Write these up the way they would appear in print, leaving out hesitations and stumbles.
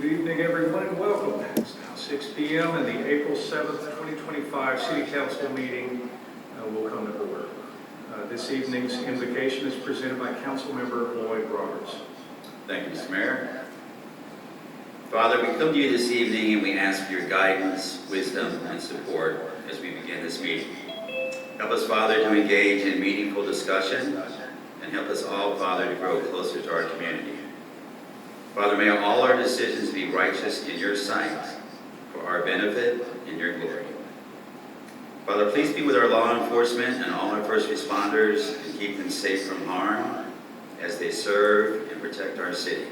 Good evening, everyone. Welcome. It's now 6 p.m. and the April 7th, 2025 City Council meeting will come to order. This evening's invocation is presented by Councilmember Lloyd Roberts. Thank you, Mr. Mayor. Father, we come to you this evening and we ask for your guidance, wisdom, and support as we begin this meeting. Help us, Father, to engage in meaningful discussion and help us all, Father, to grow closer to our community. Father, may all our decisions be righteous in your sight for our benefit and your glory. Father, please be with our law enforcement and all our first responders and keep them safe from harm as they serve and protect our city.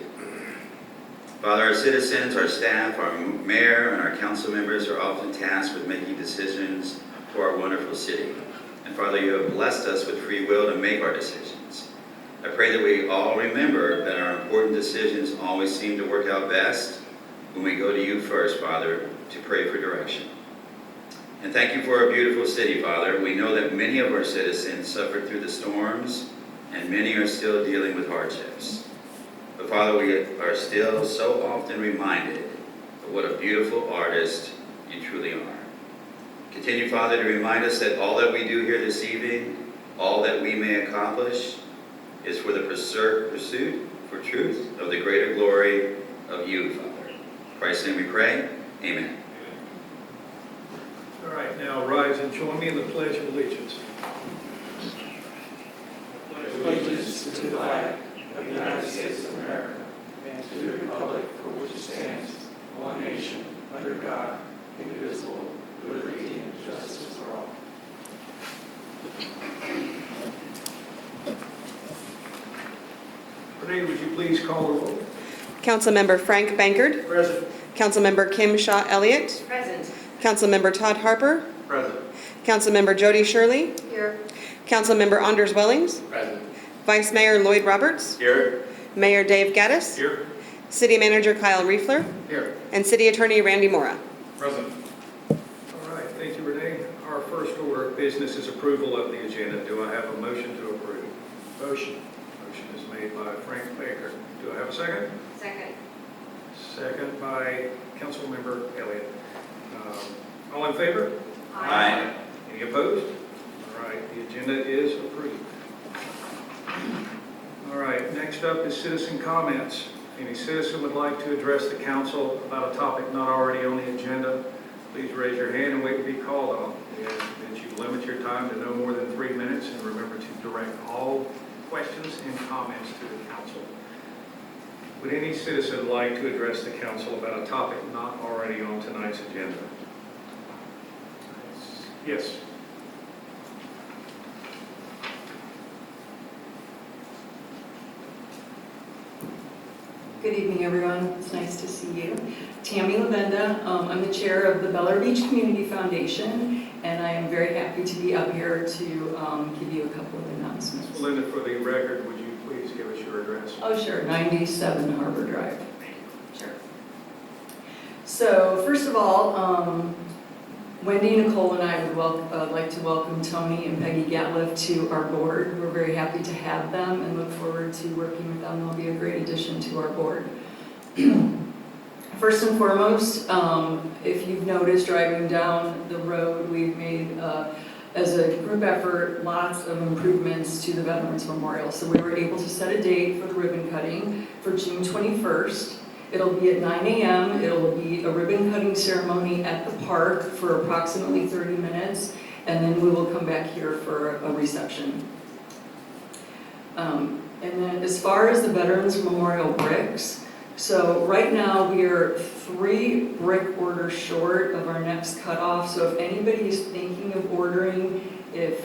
Father, our citizens, our staff, our mayor, and our council members are often tasked with making decisions for our wonderful city. And Father, you have blessed us with free will to make our decisions. I pray that we all remember that our important decisions always seem to work out best when we go to you first, Father, to pray for direction. And thank you for our beautiful city, Father. We know that many of our citizens suffered through the storms, and many are still dealing with hardships. But Father, we are still so often reminded of what a beautiful artist you truly are. Continue, Father, to remind us that all that we do here this evening, all that we may accomplish, is for the pursuit for truth of the greater glory of you, Father. In Christ's name we pray. Amen. All right, now rise and join me in the Pledge of Allegiance. Allegiance to the flag of the United States of America and to the republic for which it stands, one nation, under God, indivisible, with liberty and justice for all. Renee, would you please call the roll? Councilmember Frank Bankert. Present. Councilmember Kim Shaw Elliott. Present. Councilmember Todd Harper. Present. Councilmember Jody Shirley. Here. Councilmember Anders Wellings. Present. Vice Mayor Lloyd Roberts. Here. Mayor Dave Gaddis. Here. City Manager Kyle Riefler. Here. And City Attorney Randy Mora. Present. All right, thank you, Renee. Our first order of business is approval of the agenda. Do I have a motion to approve? Motion. Motion is made by Frank Baker. Do I have a second? Second. Second by Councilmember Elliott. All in favor? Aye. Any opposed? All right, the agenda is approved. All right, next up is citizen comments. If any citizen would like to address the council about a topic not already on the agenda, please raise your hand and wait to be called on. We ask that you limit your time to no more than 3 minutes and remember to direct all questions and comments to the council. Would any citizen like to address the council about a topic not already on tonight's agenda? Yes. Good evening, everyone. It's nice to see you. Tammy Lavenda. I'm the chair of the Bel Air Beach Community Foundation, and I am very happy to be up here to give you a couple of announcements. Linda, for the record, would you please give us your address? Oh, sure. 97 Harbor Drive. Sure. So, first of all, Wendy, Nicole, and I would like to welcome Tony and Peggy Gatliff to our board. We're very happy to have them and look forward to working with them. They'll be a great addition to our board. First and foremost, if you've noticed driving down the road, we've made, as a group effort, lots of improvements to the Veterans Memorial. So we were able to set a date for the ribbon cutting for June 21st. It'll be at 9 a.m. It'll be a ribbon cutting ceremony at the park for approximately 30 minutes, and then we will come back here for a reception. And then as far as the Veterans Memorial bricks, so right now we are 3 brick orders short of our next cutoff. So if anybody is thinking of ordering, if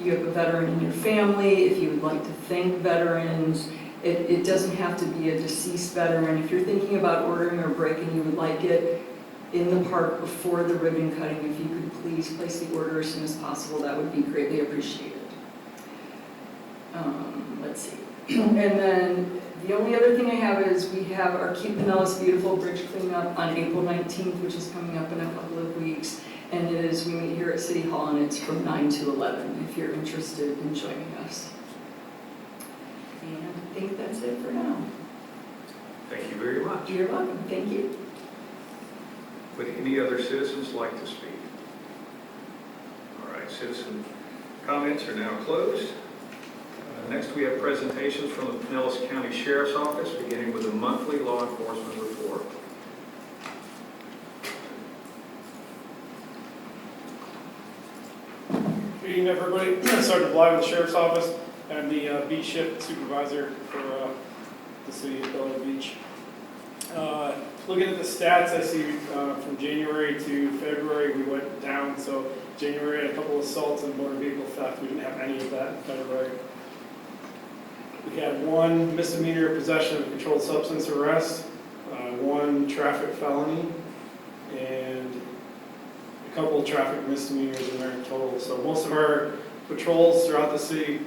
you have a veteran in your family, if you would like to thank veterans, it doesn't have to be a deceased veteran. If you're thinking about ordering a brick and you would like it in the park before the ribbon cutting, if you could please place the order as soon as possible, that would be greatly appreciated. Let's see. And then the only other thing I have is we have our Keep Pinellas Beautiful Bridge cleanup on April 19th, which is coming up in a couple of weeks. And it is, we meet here at City Hall, and it's from 9 to 11 if you're interested in joining us. And I think that's it for now. Thank you very much. You're welcome, thank you. Would any other citizens like to speak? All right, citizen comments are now closed. Next, we have presentations from the Pinellas County Sheriff's Office, beginning with the monthly law enforcement report. Good evening, everybody. Sergeant Bly with the Sheriff's Office. I'm the beach shift supervisor for the city of Bel Air Beach. Looking at the stats, I see from January to February we went down. So January had a couple of assaults and motor vehicle theft. We didn't have any of that in February. We had one misdemeanor possession of a controlled substance arrest, one traffic felony, and a couple of traffic misdemeanors in there in total. So most of our patrols throughout the city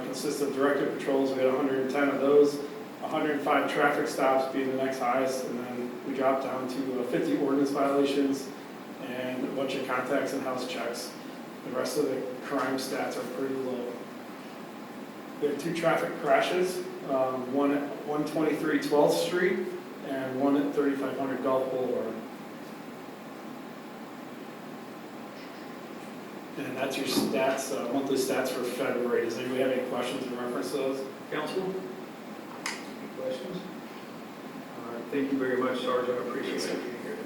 consist of directed patrols. We had 110 of those, 105 traffic stops being the next highest, and then we dropped down to 50 ordinance violations and a bunch of contacts and house checks. The rest of the crime stats are pretty low. We had 2 traffic crashes, one at 123 12th Street and one at 3500 Gulf Boulevard. And that's your stats, monthly stats for February. Does anybody have any questions in reference to those? Council? Any questions? All right, thank you very much, Sergeant. I appreciate you being here.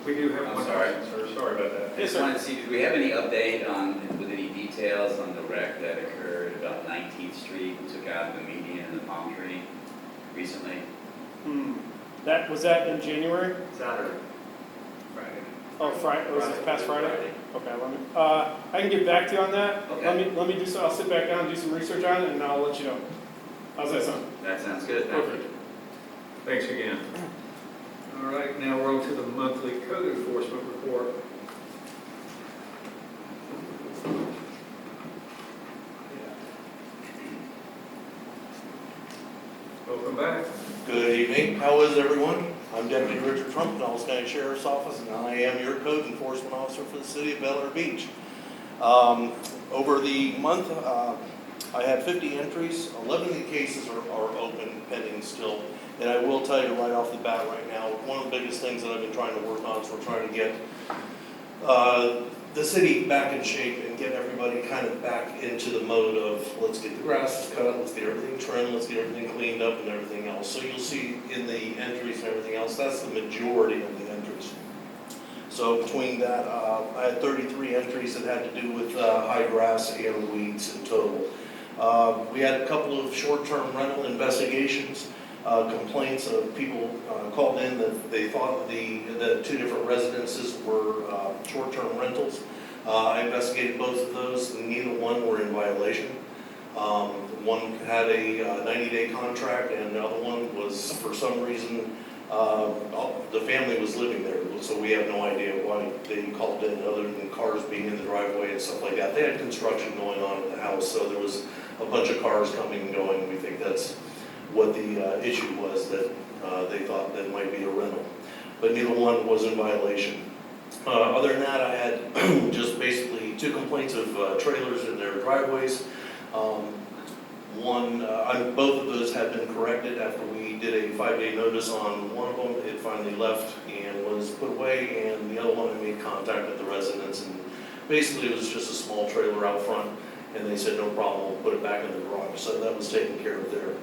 We do have I'm one sorry. question, sir. Sorry about that. I just wanted to see, did we have any update on, with any details on the wreck that occurred about 19th Street, took out the median and the palm tree recently? Was that in January? Saturday. Friday. Oh, Friday, was it past Friday? Okay, let me, I can get back to you on that. Okay. Let me do so, I'll sit back down and do some research on it, and I'll let you know. How's that sound? That sounds good, thank you. Perfect. Thanks again. All right, now we're on to the monthly code enforcement report. Welcome back. Good evening. How is everyone? I'm Deputy Richard Trump, Pinellas County Sheriff's Office, and I am your code enforcement officer for the city of Bel Air Beach. Over the month, I had 50 entries. 11 of the cases are open, pending still. And I will tell you right off the bat right now, one of the biggest things that I've been trying to work on is we're trying to get the city back in shape and get everybody kind of back into the mode of let's get the grasses cut, let's get everything trimmed, let's get everything cleaned up and everything else. So you'll see in the entries and everything else, that's the majority of the entries. So between that, I had 33 entries that had to do with high grass and weeds in total. We had a couple of short-term rental investigations, complaints of people called in that they thought the 2 different residences were short-term rentals. I investigated both of those, and neither one were in violation. One had a 90-day contract, and the other one was, for some reason, the family was living there, so we have no idea why they called in, other than cars being in the driveway and stuff like that. They had construction going on at the house, so there was a bunch of cars coming and going. We think that's what the issue was, that they thought that might be a rental. But neither one was in violation. Other than that, I had just basically 2 complaints of trailers in their driveways. Both of those have been corrected after we did a 5-day notice on one of them. It finally left and was put away, and the other one I made contact with the residents, and basically it was just a small trailer out front, and they said no problem, we'll put it back in the garage. So that was taken care of there.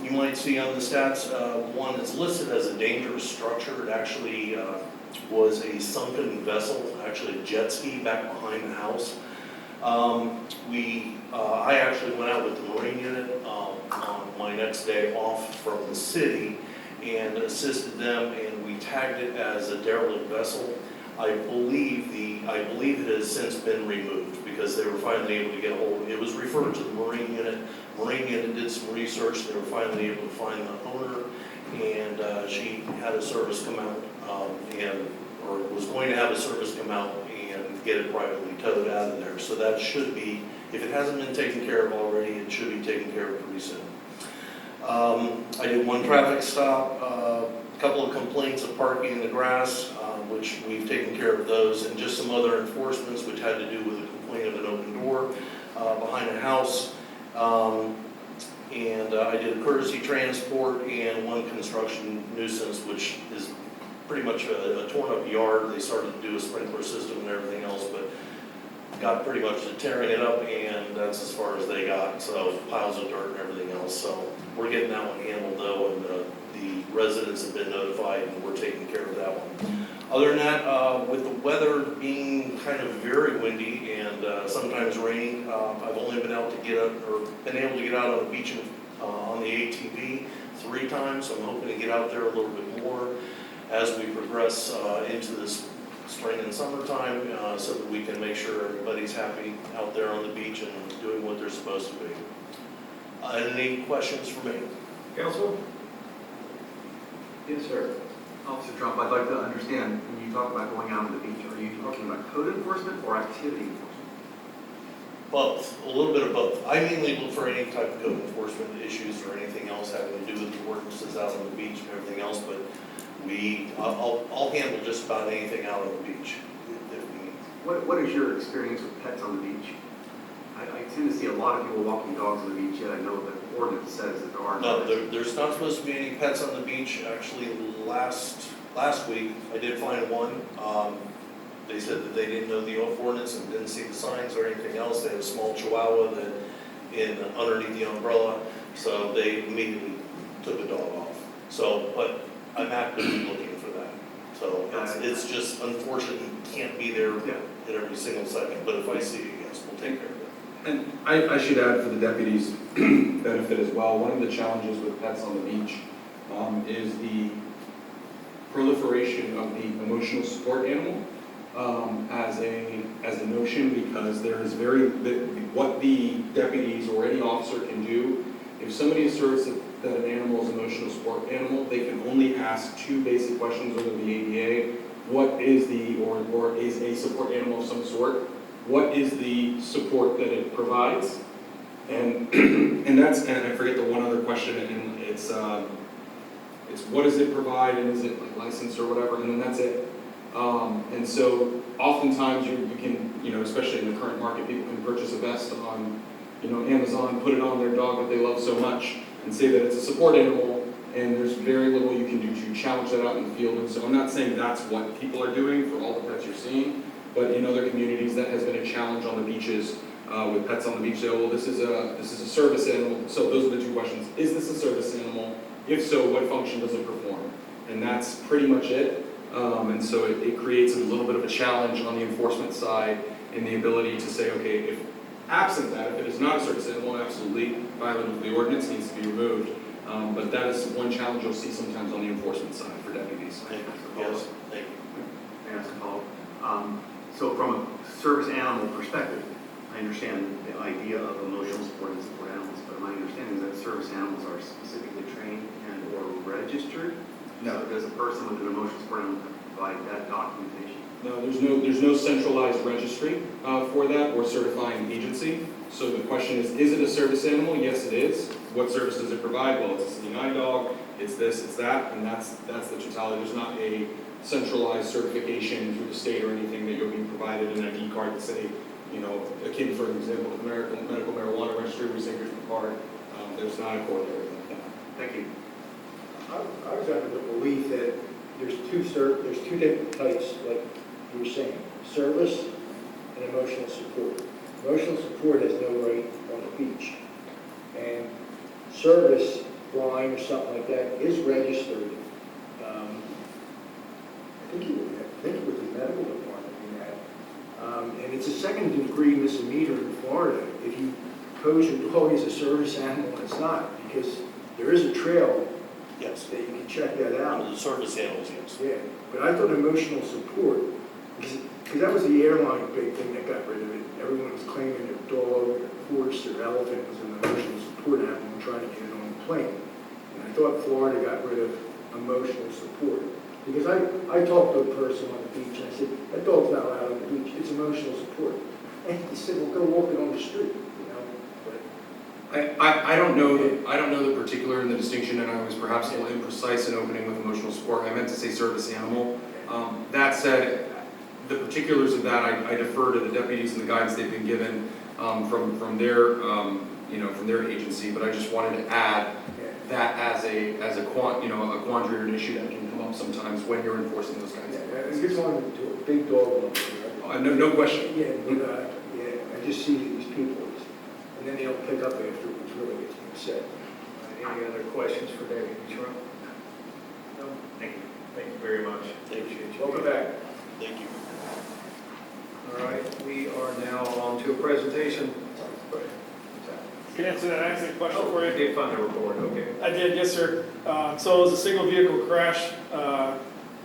You might see on the stats, one that's listed as a dangerous structure. It actually was a sunken vessel, actually a jet ski back behind the house. I actually went out with the Marine unit on my next day off from the city and assisted them, and we tagged it as a derelict vessel. I believe it has since been removed because they were finally able to get a hold of it. It was referred to the Marine unit. Marine unit did some research. They were finally able to find the owner, and she had a service come out or was going to have a service come out and get it privately towed out of there. So that should be, if it hasn't been taken care of already, it should be taken care of pretty soon. I did 1 traffic stop, a couple of complaints of parking in the grass, which we've taken care of those, and just some other enforcements which had to do with a complaint of an open door behind a house. And I did a courtesy transport and one construction nuisance, which is pretty much a torn up yard. They started to do a sprinkler system and everything else, but got pretty much to tearing it up, and that's as far as they got. So piles of dirt and everything else. So we're getting that one handled though, and the residents have been notified, and we're taking care of that one. Other than that, with the weather being kind of very windy and sometimes raining, I've only been able to get out on the beach on the ATV 3 times. So I'm hoping to get out there a little bit more as we progress into this spring and summertime, so that we can make sure everybody's happy out there on the beach and doing what they're supposed to be. Any questions for me? Council? Yes, sir. Officer Trump, I'd like to understand, when you talk about going out on the beach, are you talking about code enforcement or activity enforcement? Both, a little bit of both. I mainly look for any type of code enforcement issues or anything else having to do with the ordinances out on the beach and everything else, but I'll handle just about anything out on the beach if we need. What is your experience with pets on the beach? I tend to see a lot of people walking dogs on the beach, yet I know that the ordinance says that there are No, no. there's not supposed to be any pets on the beach. Actually, last week, I did find one. They said that they didn't know the ordinance and didn't see the signs or anything else. They had a small chihuahua underneath the umbrella, so they immediately took the dog off. So, but I'm actively looking for that. So it's just unfortunate you can't be there at every single second, but if I see it, yes, we'll take care of it. And I should add for the deputies' benefit as well, one of the challenges with pets on the beach is the proliferation of the emotional support animal as a notion, because there is what the deputies or any officer can do. If somebody asserts that an animal is an emotional support animal, they can only ask 2 basic questions under the ADA. What is or is a support animal of some sort? What is the support that it provides? And I forget the one other question, and it's what does it provide, and is it like licensed or whatever, and then that's it. And so oftentimes you can, especially in the current market, people can purchase a vest on, Amazon, put it on their dog that they love so much, and say that it's a support animal, and there's very little you can do to challenge that out in the field. And so I'm not saying that's what people are doing for all the pets you're seeing, but in other communities that has been a challenge on the beaches with pets on the beach. So, well, this is a service animal. So those are the 2 questions. Is this a service animal? If so, what function does it perform? And that's pretty much it. And so it creates a little bit of a challenge on the enforcement side in the ability to say, okay, if absent that, if it is not a service animal, absolutely violating of the ordinance needs to be removed. But that is one challenge you'll see sometimes on the enforcement side for deputies. Thank you. Yes, thank you. May I ask a follow-up? So from a service animal perspective, I understand the idea of emotional support and support animals, but my understanding is that service animals are specifically trained and or registered. No. So does a person with an emotional support animal provide that documentation? No, there's no centralized registry for that or certifying agency. So the question is it a service animal? Yes, it is. What service does it provide? Well, it's a seeing-eye dog, it's this, it's that, and that's the totality. There's not a centralized certification through the state or anything that you're being provided an ID card to say, akin, for example, the medical marijuana registry, we say here's the card. There's not a corollary like that. Thank you. I was under the belief that there's 2 different types, like you were saying, service and emotional support. Emotional support has no right on the beach. And service line or something like that is registered. I think it was the medical department in that. And it's a 2nd-degree misdemeanor in Florida if you pose your dog as a service animal and it's not, because there is a trail Yes. that you can check that out. The service animals, yes. Yeah, but I thought emotional support, because that was the airline big thing that got rid of it. Everyone was claiming their dog, their horse, their elephant was an emotional support animal and trying to get it on the plane. And I thought Florida got rid of emotional support. Because I talked to a person on the beach and I said, that dog's not allowed on the beach, it's emotional support. And he said, well, go walk it on the street, But I don't know the particular and the distinction, and I was perhaps a little imprecise in opening with emotional support. I meant to say service animal. That said, the particulars of that I defer to the deputies and the guidance they've been given from their from their agency, but I just wanted to add that as a quandary or an issue that can come up sometimes when you're enforcing those kinds of I things. just wanted to do a big dog one. No question. Yeah, but, I just see these people, and then they don't pick up after, which really gets me upset. Any other questions for David Trump? No? Thank you. Thank you very much. Appreciate you. Welcome back. Thank you. All right, we are now on to a presentation. Can I answer that accident question for I you? did find the report, okay. I did, yes, sir. So it was a single vehicle crash,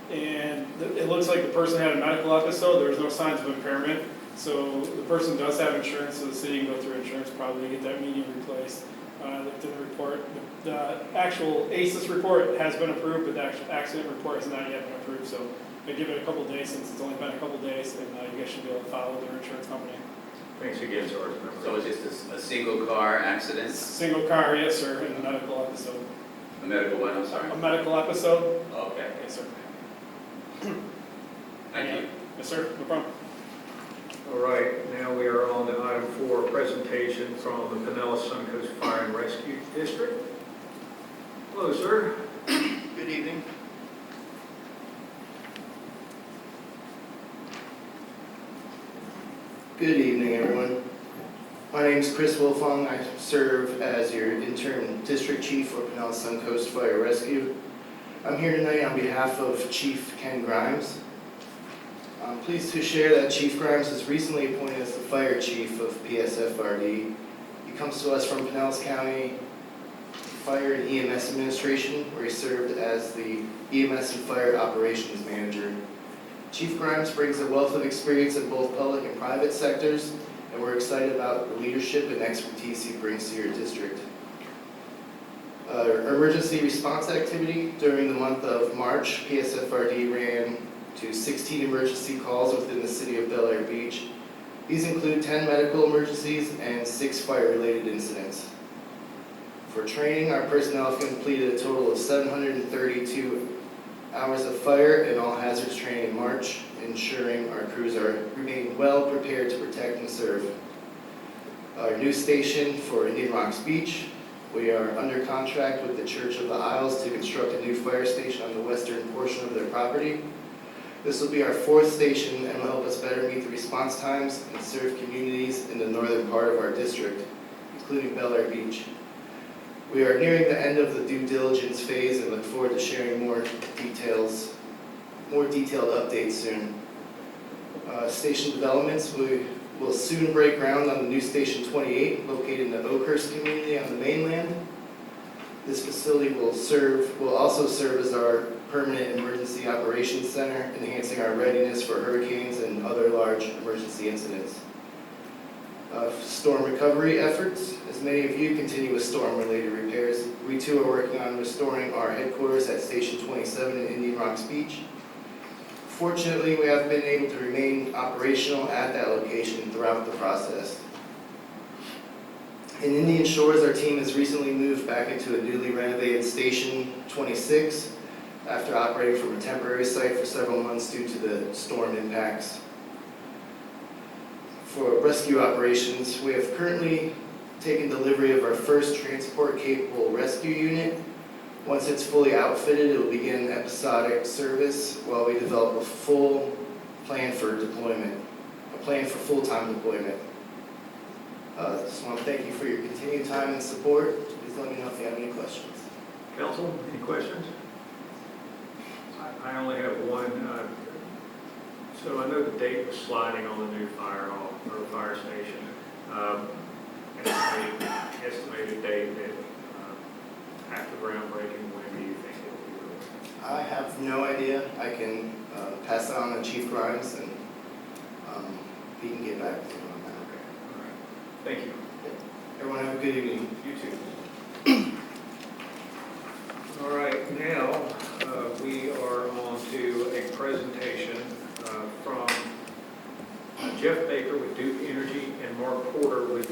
and it looks like the person had a medical episode. There was no signs of impairment. So the person does have insurance, so the city can go through insurance probably to get that median replaced. I looked at the report. The actual ACES report has been approved, but the actual accident report has not yet been approved. So I give it a couple days, since it's only been a couple days, and you guys should be able to follow their insurance company. Thanks again, Sergeant. So it's just a single car accident, Single car, yes, sir, and a medical episode. a medical what, I'm sorry? A medical episode? Okay, Yes, sir. thank you. Yes, sir, no problem. All right, now we are on to item 4, presentation from the Pinellas Suncoast Fire and Rescue District. Hello, sir. Good evening. Good evening, everyone. My name is Chris Wilfong. I serve as your interim district chief for Pinellas Suncoast Fire Rescue. I'm here tonight on behalf of Chief Ken Grimes. I'm pleased to share that Chief Grimes was recently appointed as the fire chief of PSFRD. He comes to us from Pinellas County Fire and EMS Administration, where he served as the EMS and Fire Operations Manager. Chief Grimes brings a wealth of experience in both public and private sectors, and we're excited about the leadership and expertise he brings to your district. Our emergency response activity during the month of March, PSFRD ran to 16 emergency calls within the city of Bel Air Beach. These include 10 medical emergencies and 6 fire-related incidents. For training, our personnel have completed a total of 732 hours of fire and all hazards training in March, ensuring our crews remain well prepared to protect and serve. Our new station for Indian Rocks Beach, we are under contract with the Church of the Isles to construct a new fire station on the western portion of their property. This will be our 4th station and will help us better meet the response times and serve communities in the northern part of our district, including Bel Air Beach. We are nearing the end of the due diligence phase and look forward to sharing more detailed updates soon. Station developments, we will soon break ground on the new Station 28 located in the Oakhurst community on the mainland. This facility will also serve as our permanent emergency operations center, enhancing our readiness for hurricanes and other large emergency incidents. Storm recovery efforts. As many of you continue with storm-related repairs, we too are working on restoring our headquarters at Station 27 in Indian Rocks Beach. Fortunately, we have been able to remain operational at that location throughout the process. In Indian Shores, our team has recently moved back into a newly renovated Station 26 after operating from a temporary site for several months due to the storm impacts. For rescue operations, we have currently taken delivery of our first transport-capable rescue unit. Once it's fully outfitted, it will begin episodic service while we develop a full plan for deployment, a plan for full-time deployment. Just want to thank you for your continued time and support. Please let me know if you have any questions. Council, any questions? I only have one. So I know the date was sliding on the new fire hall or fire station. Estimated date that after groundbreaking, when do you think it will be released? I have no idea. I can pass that on to Chief Grimes and he can get back with you on that. Okay, all right. Thank you. Everyone have a good evening. You too. All right, now we are on to a presentation from Jeff Baker with Duke Energy and Mark Porter with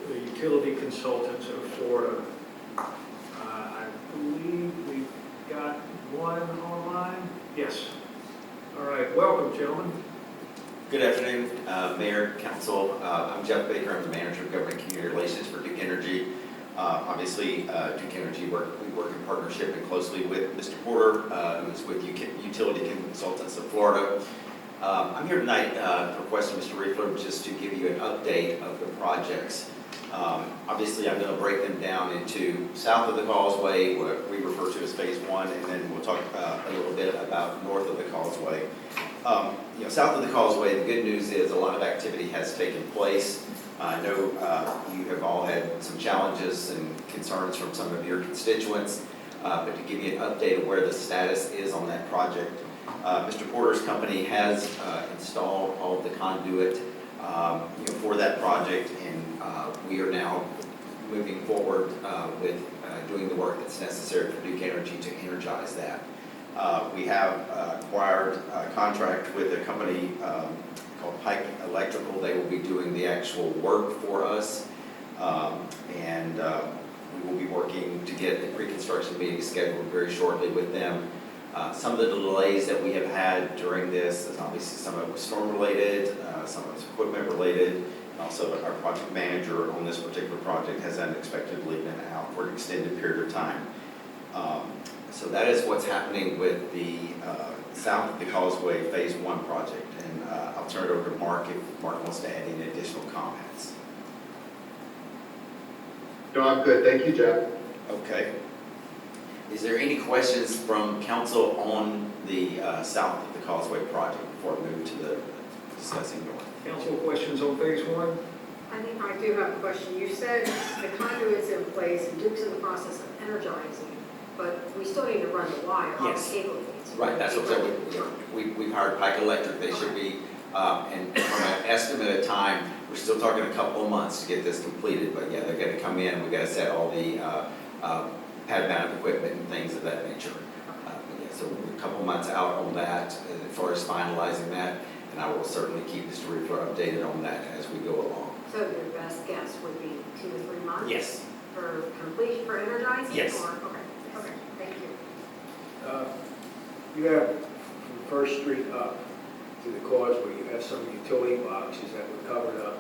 the Utility Consultants of Florida. I believe we've got one online. Yes. All right, welcome, gentlemen. Good afternoon, Mayor, Council. I'm Jeff Baker. I'm the Manager of Government Community Relations for Duke Energy. Obviously, Duke Energy, we work in partnership and closely with Mr. Porter, who is with Utility Consultants of Florida. I'm here tonight requesting Mr. Riefler just to give you an update of the projects. Obviously, I'm going to break them down into south of the causeway, what we refer to as phase one, and then we'll talk a little bit about north of the causeway. South of the causeway, the good news is a lot of activity has taken place. I know you have all had some challenges and concerns from some of your constituents, but to give you an update of where the status is on that project, Mr. Porter's company has installed all of the conduit for that project, and we are now moving forward with doing the work that's necessary for Duke Energy to energize that. We have acquired a contract with a company called Pike Electrical. They will be doing the actual work for us, and we will be working to get the pre-construction meeting scheduled very shortly with them. Some of the delays that we have had during this is obviously some of it was storm related, some of it was equipment related, and also our project manager on this particular project has unexpectedly been out for an extended period of time. So that is what's happening with the south of the causeway phase one project, and I'll turn it over to Mark if Mark wants to add any additional comments. No, I'm good. Thank you, Jeff. Okay. Is there any questions from council on the south of the causeway project before I move to the discussing north? Council questions on phase one? I think I do have a question. You said the conduit's in place and Duke's in the process of energizing, but we still need to run the wire on the Yes. cable leads. Right, that's what we've hired Pike Electric. They should be, and from an estimate of time, we're still talking a couple of months to get this completed, but yeah, they're gonna come in, we've gotta set all the pad mounted equipment and things of that nature. Yeah, so we're a couple of months out on that as far as finalizing that, and I will certainly keep Mr. Riefler updated on that as we go along. So your best guess would be 2 to 3 months? Yes. For completion, for energizing? Yes. Or, okay, thank you. You have from First Street up to the causeway, you have some utility boxes that were covered up,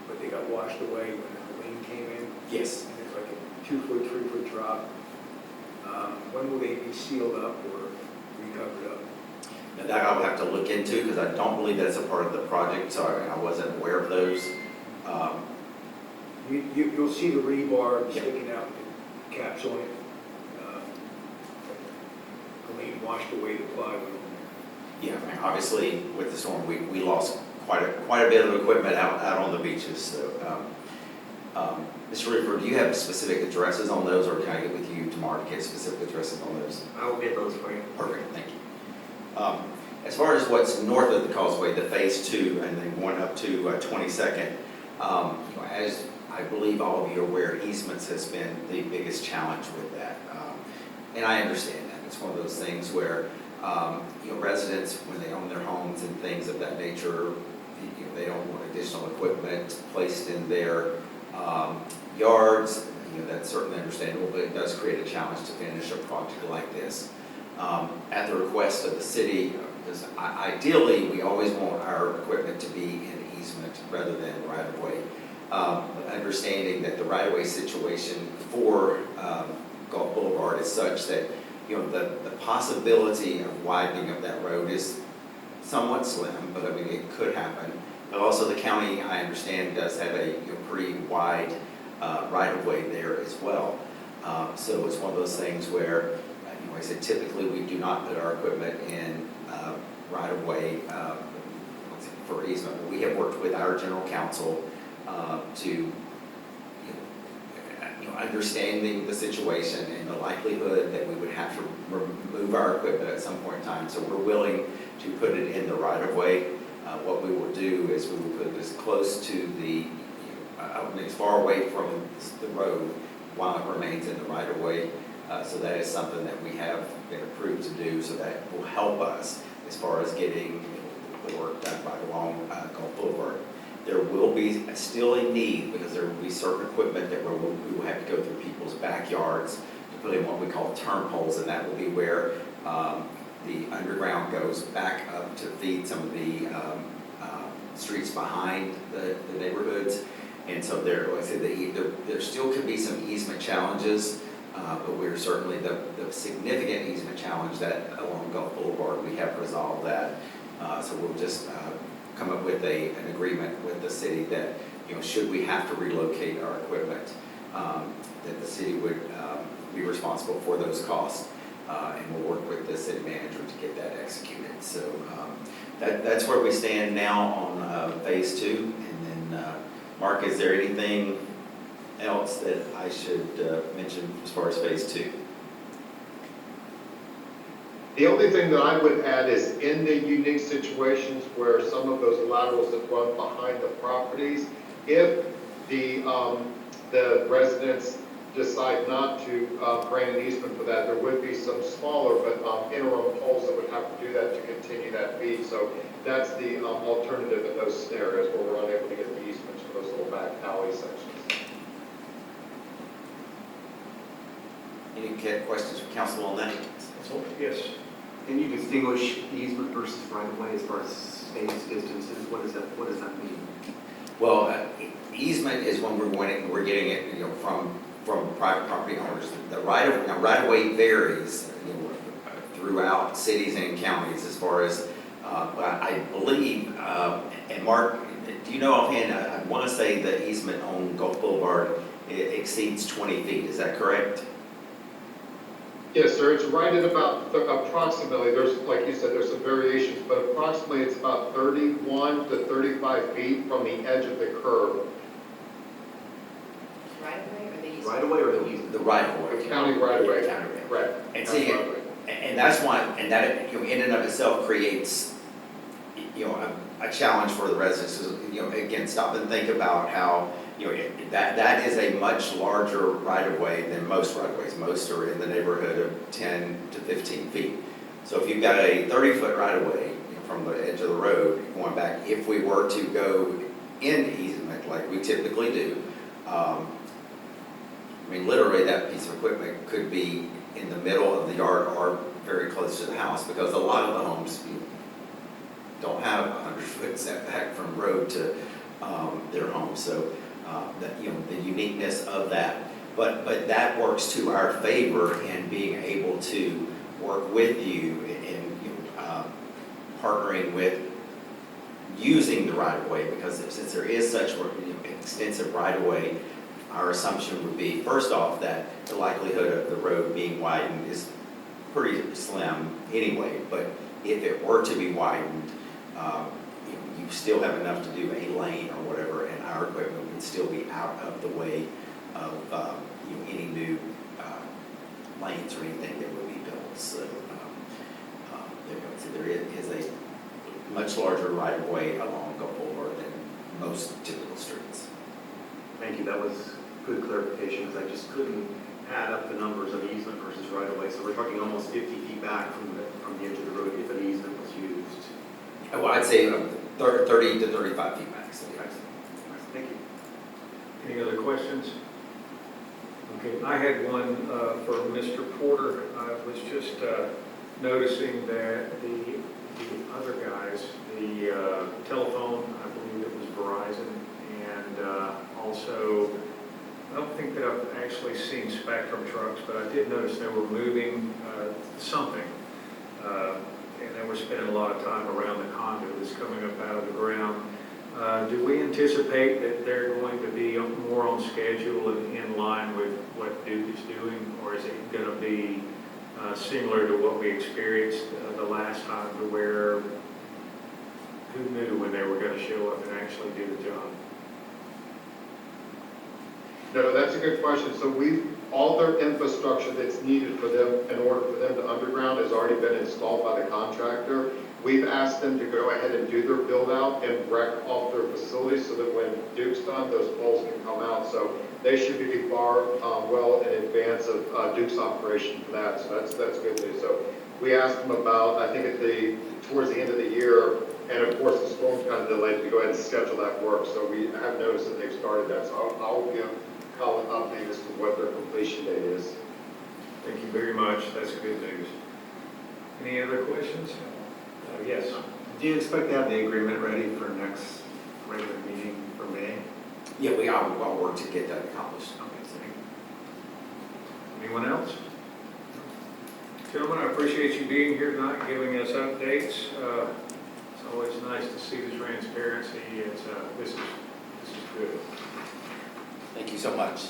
but they got washed away when the rain came in. Yes. And it's like a 2-foot, 3-foot drop. When will they be sealed up or recovered up? Now that I will have to look into because I don't believe that's a part of the project, so I wasn't aware of those. You'll see the rebar Yeah. sticking out with the caps on it. The rain washed away the plywood. Yeah, I mean, obviously with the storm, we lost quite a bit of equipment out on the beaches. So, Mr. Riefler, do you have specific addresses on those, or can I get with you tomorrow to get specific addresses on those? I will get those for you. Perfect, thank you. As far as what's north of the causeway, the phase two, and then going up to 22nd, as I believe all of you are aware, easements has been the biggest challenge with that. And I understand that. It's one of those things where residents, when they own their homes and things of that nature, they don't want additional equipment placed in their yards. That's certainly understandable, but it does create a challenge to finish a project like this. At the request of the city, because ideally, we always want our equipment to be in easement rather than right-of-way. Understanding that the right-of-way situation for Gulf Boulevard is such that the possibility of widening of that road is somewhat slim, but I mean it could happen. But also the county, I understand, does have a pretty wide right-of-way there as well. So it's one of those things where, like I said, typically we do not put our equipment in right-of-way for easement. But we have worked with our general counsel to understanding the situation and the likelihood that we would have to remove our equipment at some point in time. So we're willing to put it in the right-of-way. What we will do is we will put it as close to the, as far away from the road while it remains in the right-of-way. So that is something that we have been approved to do, so that will help us as far as getting the work done right along Gulf Boulevard. There will be still a need, because there will be certain equipment that we will have to go through people's backyards to put in what we call turn poles, and that will be where the underground goes back up to feed some of the streets behind the neighborhoods. And so there, like I said, there still could be some easement challenges, but we're certainly the significant easement challenge that along Gulf Boulevard, we have resolved that. So we'll just come up with an agreement with the city that, should we have to relocate our equipment, that the city would be responsible for those costs. And we'll work with the city manager to get that executed. So that's where we stand now on phase 2. And then, Mark, is there anything else that I should mention as far as phase 2? The only thing that I would add is in the unique situations where some of those laterals that run behind the properties, if the residents decide not to grant an easement for that, there would be some smaller but interim poles that would have to do that to continue that feed. So that's the alternative in those scenarios where we're unable to get the easements for those little back alley sections. Any questions from council on that? Yes. Can you distinguish easement versus right-of-way as far as space, distances? What does that mean? Well, easement is when we're getting it, from private property owners. The right-of-way varies, throughout cities and counties as far as, but I believe, and Mark, do you know offhand, I want to say the easement on Gulf Boulevard exceeds 20 feet, is that correct? Yes, sir. It's right at about approximately, there's, like you said, there's some variations, but approximately it's about 31 to 35 feet from the edge of the curb. Right-of-way or the easement? Right-of-way or the easement? The right-of-way. The county right-of-way. County right-of-way. Correct. And see, and that's why, and that, in and of itself creates, a challenge for the residents. Again, stop and think about how, that is a much larger right-of-way than most right-of-ways. Most are in the neighborhood of 10 to 15 feet. So if you've got a 30-foot right-of-way, from the edge of the road, going back, if we were to go in easement like we typically do, literally that piece of equipment could be in the middle of the yard or very close to the house, because a lot of the homes don't have a 100-foot setback from road to their home. So the uniqueness of that, but that works to our favor in being able to work with you in partnering with using the right-of-way, because since there is such extensive right-of-way, our assumption would be, first off, that the likelihood of the road being widened is pretty slim anyway, but if it were to be widened, you still have enough to do a lane or whatever, and our equipment would still be out of the way of any new lanes or anything that would be built. So there is a much larger right-of-way along Gulf Boulevard than most typical streets. Thank you, that was good clarification, because I just couldn't add up the numbers of easement versus right-of-way. So we're talking almost 50 feet back from the edge of the road if an easement was used. Well, I'd say 30 to 35 feet max. Thank you. Any other questions? Okay, I had one for Mr. Porter. I was just noticing that the other guys, the telephone, I believe it was Verizon, and also, I don't think that I've actually seen Spectrum trucks, but I did notice they were moving something. And they were spending a lot of time around the conduit that's coming up out of the ground. Do we anticipate that they're going to be more on schedule and in line with what Duke is doing, or is it going to be similar to what we experienced the last time, to where who knew when they were going to show up and actually do the job? No, that's a good question. So all their infrastructure that's needed for them, in order for them to underground, has already been installed by the contractor. We've asked them to go ahead and do their build out and wreck off their facilities so that when Duke's done, those poles can come out. So they should be far well in advance of Duke's operation for that. So that's good news. So we asked them about, I think towards the end of the year, and of course the storm's kind of delayed, to go ahead and schedule that work. So we have noticed that they've started that. So I'll give Colin an update as to what their completion date is. Thank you very much. That's good news. Any other questions? Yes. Do you expect to have the agreement ready for next regular meeting for May? Yeah, I'll work to get that accomplished. Anyone else? Gentlemen, I appreciate you being here tonight, giving us updates. It's always nice to see the transparency. This is good. Thank you so much.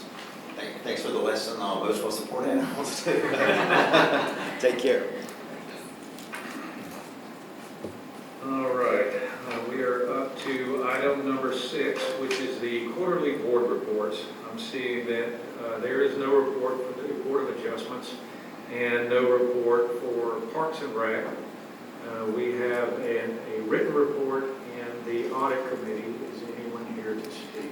Thanks for the lesson on emotional support animals. Take care. All right, we are up to item number 6, which is the quarterly board reports. I'm seeing that there is no report for the Board of Adjustments and no report for Parks and Rec. We have a written report and the audit committee. Is anyone here to speak?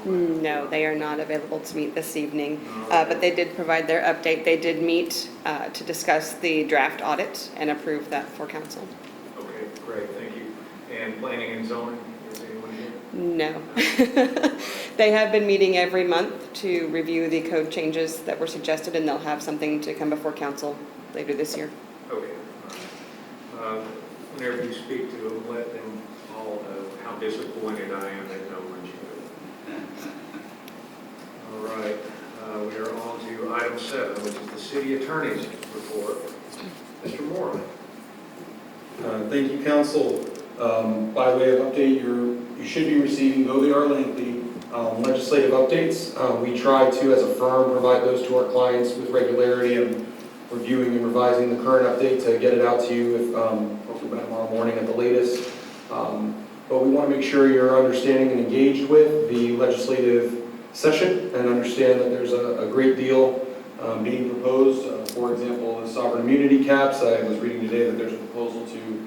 No, they are not available to meet this evening, but they did provide their update. They did meet to discuss the draft audit and approve that for council. Okay, great, thank you. And planning and zoning, is anyone here? No. They have been meeting every month to review the code changes that were suggested, and they'll have something to come before council later this year. Okay. All right. Whenever you speak to them, let them all know how disappointed I am that no one's here. All right, we are on to item 7, which is the city attorney's report. Mr. Moore. Thank you, council. By way of update, you should be receiving, though they are lengthy, legislative updates. We try to, as a firm, provide those to our clients with regularity and reviewing and revising the current update to get it out to you, if hopefully by tomorrow morning at the latest. But we want to make sure you're understanding and engaged with the legislative session and understand that there's a great deal being proposed. For example, the sovereign immunity caps. I was reading today that there's a proposal to,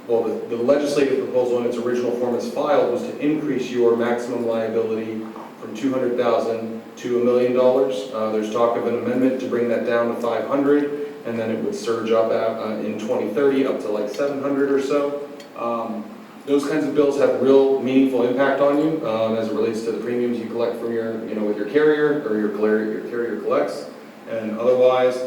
the legislative proposal in its original form as filed was to increase your maximum liability from $200,000 to $1 million. There's talk of an amendment to bring that down to $500,000, and then it would surge up in 2030 up to like $700,000 or so. Those kinds of bills have real meaningful impact on you as it relates to the premiums you collect from your, with your carrier or your carrier collects. And otherwise,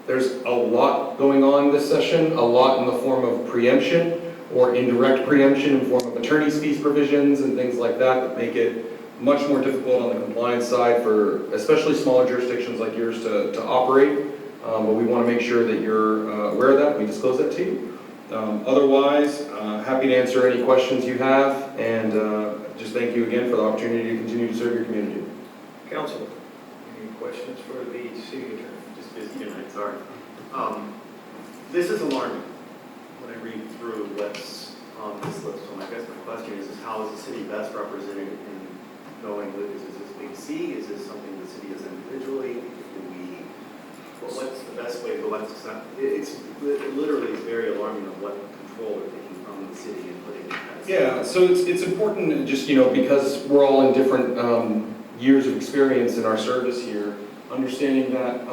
there's a lot going on this session, a lot in the form of preemption or indirect preemption in form of attorney's fees provisions and things like that make it much more difficult on the compliance side for especially smaller jurisdictions like yours to operate. But we want to make sure that you're aware of that. We disclose that to you. Otherwise, happy to answer any questions you have, and just thank you again for the opportunity to continue to serve your community. Council, any questions for the city attorney? Just busy tonight, sorry. This is alarming when I read through what's on this list. So I guess my question is how is the city best represented in knowing, is this big C? Is this something the city does individually? What's the best way to go about this? It literally is very alarming of what control they're taking from the city and putting it as. Yeah, so it's important just, because we're all in different years of experience in our service here, understanding that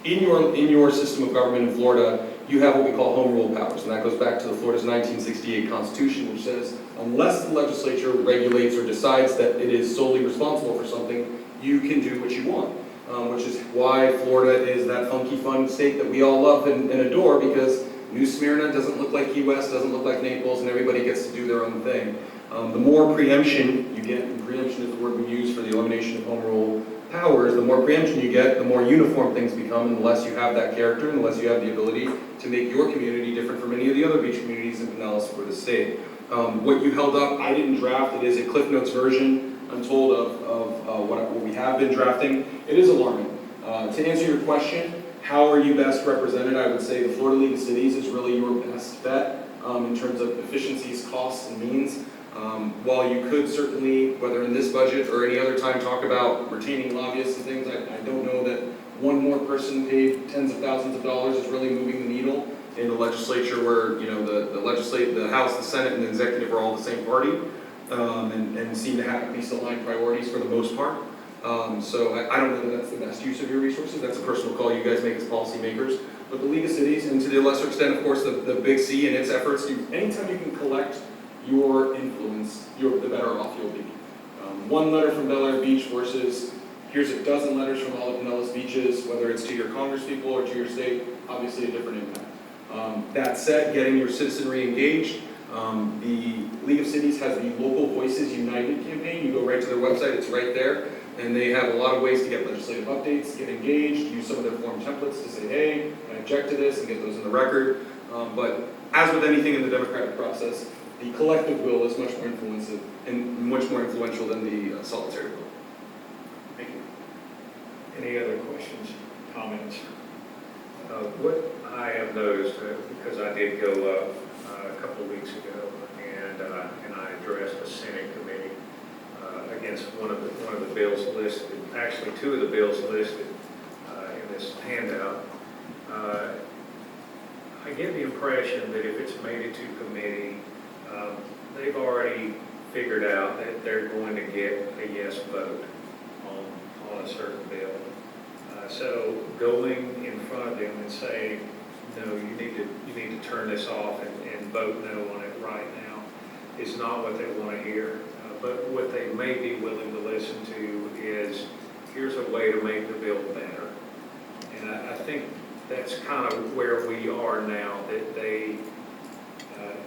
in your system of government in Florida, you have what we call home rule powers, and that goes back to the Florida's 1968 Constitution, which says unless the legislature regulates or decides that it is solely responsible for something, you can do what you want. Which is why Florida is that funky fun state that we all love and adore, because New Smyrna doesn't look like Key West, doesn't look like Naples, and everybody gets to do their own thing. The more preemption you get, and preemption is the word we use for the elimination of home rule powers, the more preemption you get, the more uniform things become, and the less you have that character, and the less you have the ability to make your community different from any of the other beach communities in Pinellas or the state. What you held up, I didn't draft, it is a Cliff Notes version, I'm told, of what we have been drafting. It is alarming. To answer your question, how are you best represented? I would say the Florida League of Cities is really your best bet in terms of efficiencies, costs, and means. While you could certainly, whether in this budget or any other time, talk about retaining lobbyists and things, I don't know that one more person paid tens of thousands of dollars is really moving the needle in the legislature where, the House, the Senate, and the executive are all the same party. And seem to have at least aligned priorities for the most part. So I don't know that that's the best use of your resources. That's a personal call you guys make as policymakers. But the League of Cities, and to the lesser extent, of course, the Big C and its efforts, anytime you can collect your influence, the better off you'll be. One letter from Bel Air Beach versus here's a dozen letters from all of Pinellas beaches, whether it's to your congresspeople or to your state, obviously a different impact. That said, getting your citizenry engaged, The League of Cities has the Local Voices United campaign. You go right to their website, it's right there. And they have a lot of ways to get legislative updates, get engaged, use some of their form templates to say, hey, I object to this, and get those in the record. But as with anything in the democratic process, the collective will is much more influential than the solitary will. Thank you. Any other questions, comments? What I have noticed, because I did go up a couple of weeks ago, and I addressed a Senate committee against one of the bills listed, actually two of the bills listed in this handout. I get the impression that if it's made it to committee, they've already figured out that they're going to get a yes vote on a certain bill. So going in front of them and saying, no, you need to turn this off and vote no on it right now is not what they want to hear. But what they may be willing to listen to is, here's a way to make the bill better. And I think that's kind of where we are now, that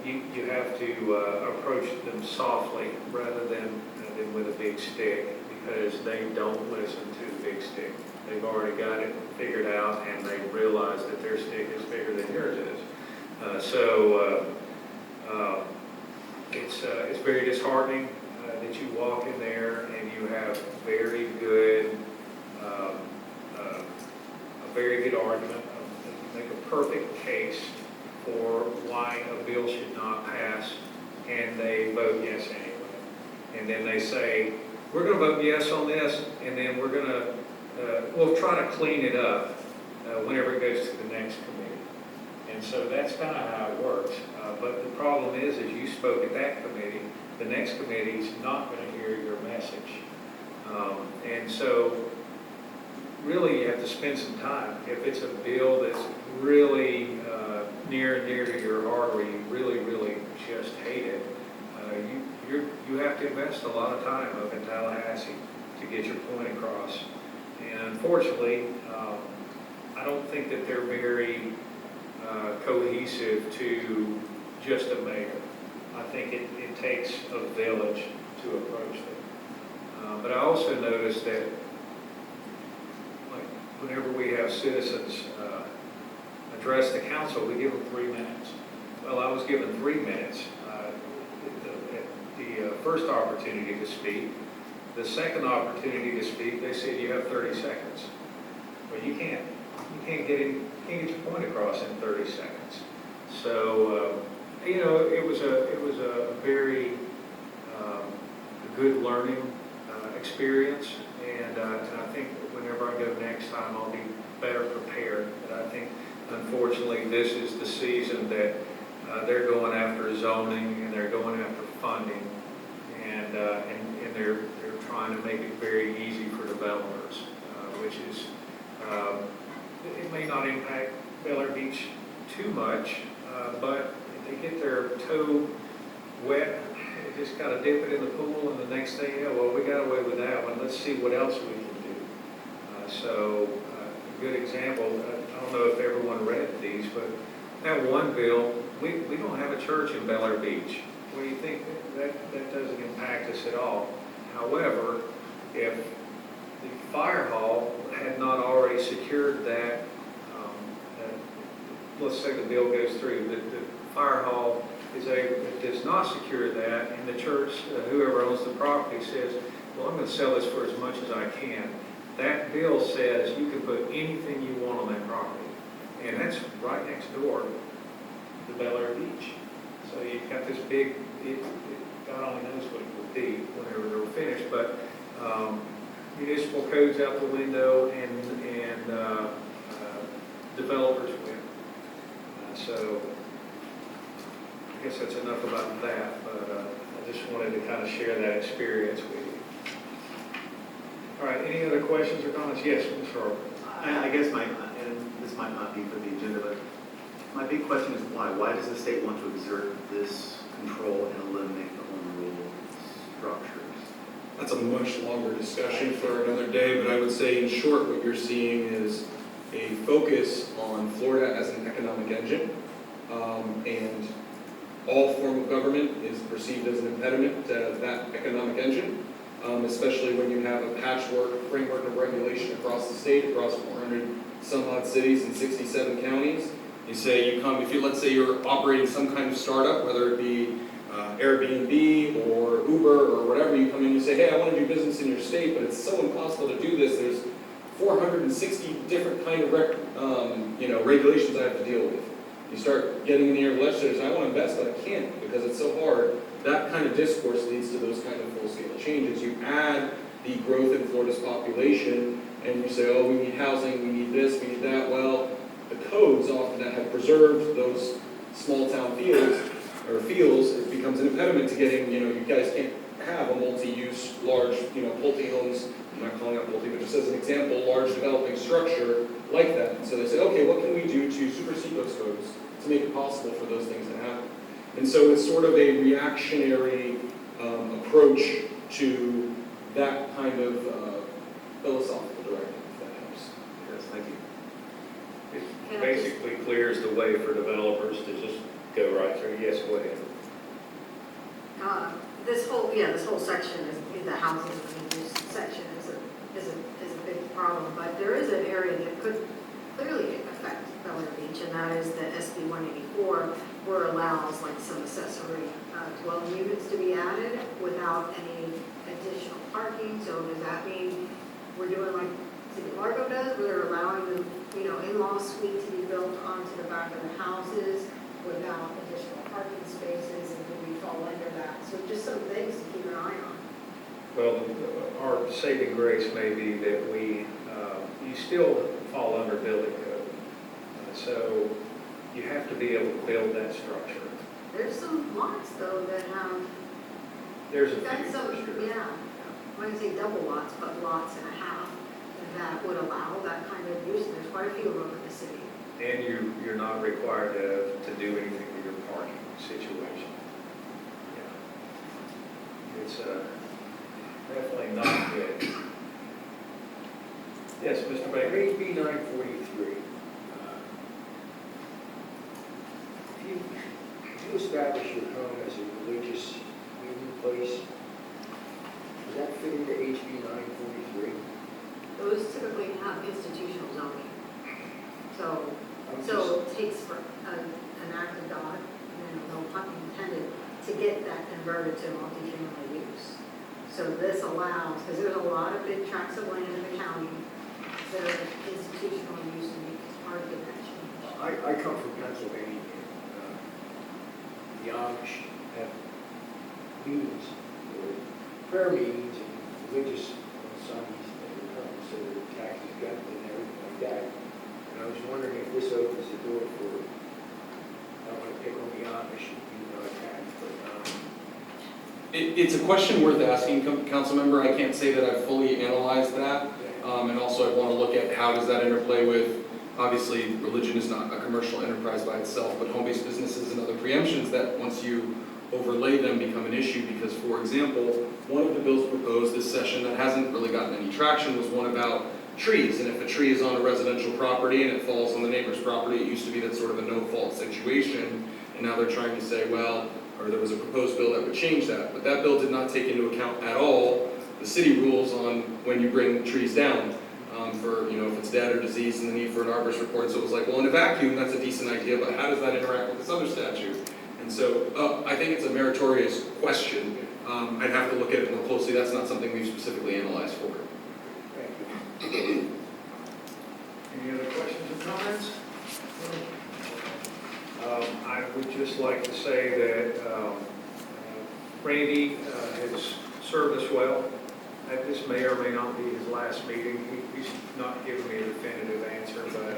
you have to approach them softly rather than with a big stick, because they don't listen to the big stick. They've already got it figured out, and they realize that their stick is bigger than yours is. It's very disheartening that you walk in there and you have very good, a very good argument, make a perfect case for why a bill should not pass, and they vote yes anyway. And then they say, we're going to vote yes on this, and then we're going to, we'll try to clean it up whenever it goes to the next committee. And so that's kind of how it works. But the problem is you spoke at that committee, the next committee is not going to hear your message. And so really you have to spend some time. If it's a bill that's really near to your heart, or you really just hate it, you have to invest a lot of time up in Tallahassee to get your point across. And unfortunately, I don't think that they're very cohesive to just a mayor. I think it takes a village to approach them. But I also noticed that, like, whenever we have citizens address the council, we give them 3 minutes. Well, I was given 3 minutes at the first opportunity to speak. The second opportunity to speak, they said you have 30 seconds. Well, you can't get your point across in 30 seconds. So, it was a very good learning experience, and I think whenever I go next time, I'll be better prepared. But I think, unfortunately, this is the season that they're going after zoning, and they're going after funding, and they're trying to make it very easy for developers, which is, it may not impact Bel Air Beach too much, but if they get their toe wet, they just kind of dip it in the pool, and the next day, yeah, well, we got away with that one. Let's see what else we can do. A good example, I don't know if everyone read these, but that one bill, we don't have a church in Bel Air Beach. Well, you think that doesn't impact us at all. However, if the fire hall had not already secured that, let's say the bill goes through, the fire hall does not secure that, and the church, whoever owns the property, says, well, I'm going to sell this for as much as I can. That bill says you can put anything you want on that property, and that's right next door to Bel Air Beach. So you've got this big, God only knows what it will be whenever they're finished, but municipal codes out the window, and developers win. So I guess that's enough about that, but I just wanted to kind of share that experience with you. All right, any other questions or comments? Yes, Mr. Harper. I guess and this might not be for the agenda, but my big question is why? Why does the state want to exert this control and eliminate the home rule structures? That's a much longer discussion for another day, but I would say in short, what you're seeing is a focus on Florida as an economic engine, and all form of government is perceived as an impediment to that economic engine, especially when you have a patchwork framework of regulation across the state, across 400 some odd cities and 67 counties. You say you come, let's say you're operating some kind of startup, whether it be Airbnb or Uber or whatever, you come in and you say, hey, I want to do business in your state, but it's so impossible to do this. There's 460 different kind of regulations I have to deal with. You start getting in the ear of legislators, I want to invest, but I can't because it's so hard. That kind of discourse leads to those kind of full-scale changes. You add the growth in Florida's population, and you say, oh, we need housing, we need this, we need that. Well, the codes often that have preserved those small-town fields, it becomes an impediment to getting, you guys can't have a multi-use, large, Pulte homes, I'm not calling out Pulte, but just as an example, large developing structure like that. And so they say, okay, what can we do to supersede those codes to make it possible for those things to happen? And so it's sort of a reactionary approach to that kind of philosophical directive, if that helps. Yes, thank you. It basically clears the way for developers to just go right through. Yes, go ahead. This whole section is the housing and use section is a big problem, but there is an area that could clearly affect Bel Air Beach, and that is the SB 184, where it allows like some accessory dwelling units to be added without any additional parking. So does that mean we're doing like City of Largo does, where they're allowing the in-law suite to be built onto the back of the houses without additional parking spaces, and do we fall under that? So just some things to keep an eye on. Well, our saving grace may be that you still fall under building code. So you have to be able to build that structure. There's some lots though that have, There's a got few some, for sure. yeah, I wouldn't say double lots, but lots and a half that would allow that kind of use. And there's quite a few of them in the city. And you're not required to do anything with your parking situation. Yeah. It's definitely not good. Yes, Mr. Baker. HB 943. If you establish your home as a religious meeting place, does that fit into HB 943? Those typically have institutional zoning. So it takes for an act of God, no pun intended, to get that converted to multifamily use. So this allows, because there's a lot of big tracts of land in the county that are institutional use and it's hard to get that changed. I come from Pennsylvania. The Amish have meetings, or prayer meetings and religious on Sundays that would come, so their taxes got and everything like that. And I was wondering if this opens the door for, I don't want to pick on the Amish, attack, but It's a question worth asking, council member. I can't say that I've fully analyzed that. And also I want to look at how does that interplay with, obviously, religion is not a commercial enterprise by itself, but home-based businesses and other preemptions that once you overlay them become an issue because, for example, one of the bills proposed this session that hasn't really gotten any traction was one about trees. And if a tree is on a residential property and it falls on the neighbor's property, it used to be that sort of a no-fault situation. And now they're trying to say, well, or there was a proposed bill that would change that. But that bill did not take into account at all the city rules on when you bring trees down for, if it's dead or diseased and the need for an arborist report. So it was like, well, in a vacuum, that's a decent idea, but how does that interact with this other statute? And so I think it's a meritorious question. I'd have to look at it more closely. That's not something we've specifically analyzed for. thank you. Any other questions or comments? I would just like to say that Randy has served us well. This may or may not be his last meeting. He's not given me a definitive answer, but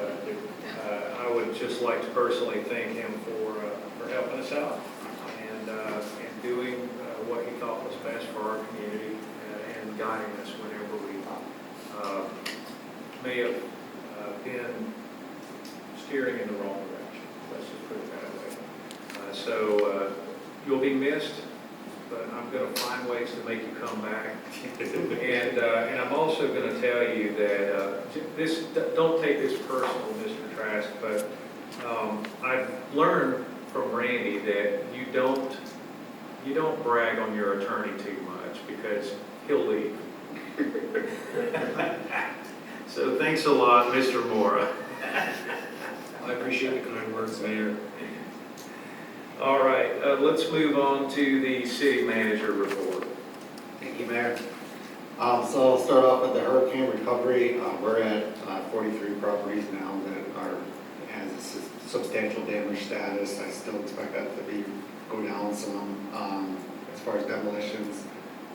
I would just like to personally thank him for helping us out and doing what he thought was best for our community and guiding us whenever we may have been steering in the wrong direction. Let's just put it that way. So you'll be missed, but I'm going to find ways to make you come back. And I'm also going to tell you that don't take this personal, Mr. Trask, but I've learned from Randy that you don't brag on your attorney too much because he'll leave. So thanks a lot, Mr. Mora. I appreciate the kind words, Mayor. All right, let's move on to the city manager report. Thank you, Mayor. So I'll start off with the hurricane recovery. We're at 43 properties now that has a substantial damage status. I still expect that to go down some. As far as demolitions,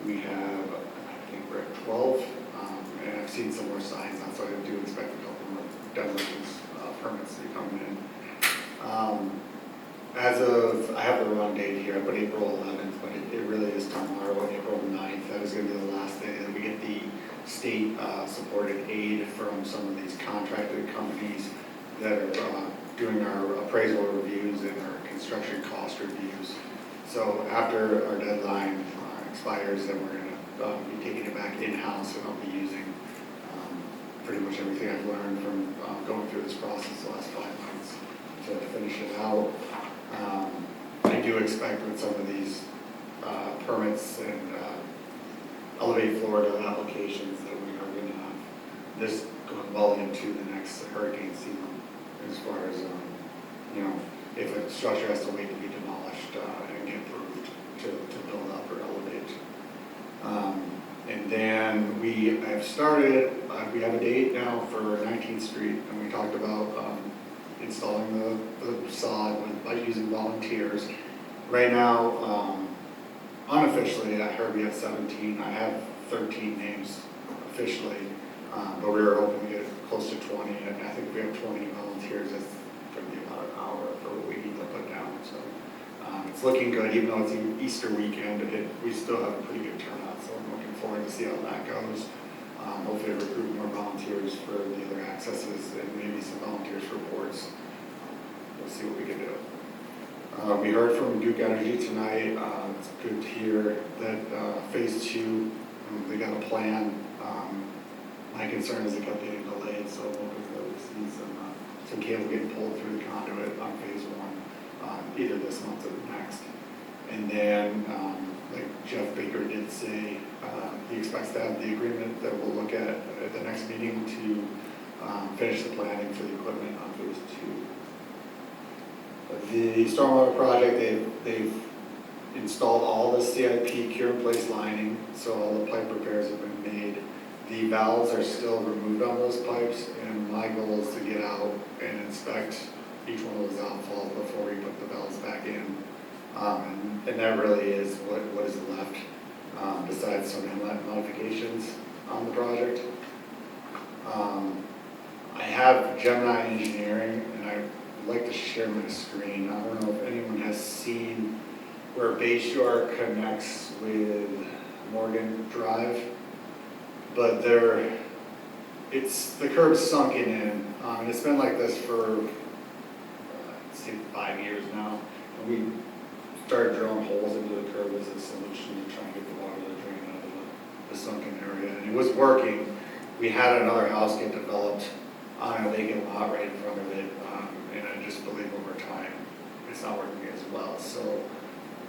we have, I think we're at 12, and I've seen some more signs on, so I do expect a couple more demolitions permits to be coming in. As of, I have the wrong date here, but April 11th, but it really is tomorrow, April 9th. That is going to be the last day that we get the state supported aid from some of these contracted companies that are doing our appraisal reviews and our construction cost reviews. So after our deadline expires, then we're going to be taking it back in-house, and I'll be using pretty much everything I've learned from going through this process the last 5 months to finish it out. I do expect with some of these permits and Elevate Florida applications that we are going to have this going well into the next hurricane season as far as, if a structure has to wait to be demolished and get approved to build up or elevate. And then we have started, we have a date now for 19th Street, and we talked about installing the sod by using volunteers. Right now, unofficially, I heard we have 17. I have 13 names officially, but we were hoping to get close to 20. And I think if we have 20 volunteers, that's going to be about an hour for what we need to put down. So it's looking good, even though it's Easter weekend. We still have a pretty good turnout, so I'm looking forward to see how that goes. Hopefully recruit more volunteers for the other accesses and maybe some volunteers for boards. We'll see what we can do. We heard from Duke Energy tonight. It's good to hear that phase 2, they got a plan. My concern is it kept getting delayed, so I'm hoping that we see some cable getting pulled through the conduit on phase 1, either this month or the next. And then, like Jeff Baker did say, he expects to have the agreement that we'll look at the next meeting to finish the planning for the equipment on phase 2. The stormwater project, they've installed all the CIP cure-in-place lining, so all the pipe repairs have been made. The valves are still removed on those pipes, and my goal is to get out and inspect each one of those outfalls before we put the valves back in. And that really is what is left, besides some inlet modifications on the project. I have Gemini Engineering, and I would like to share my screen. I don't know if anyone has seen where Bayshore connects with Morgan Drive, but the curb's sunken in, and it's been like this for, let's see, 5 years now. And we started drilling holes into the curb as a solution to try and get the water to drain out of the sunken area, and it was working. We had another house get developed on a vacant lot right in front of it, and I just believe over time it's not working as well. So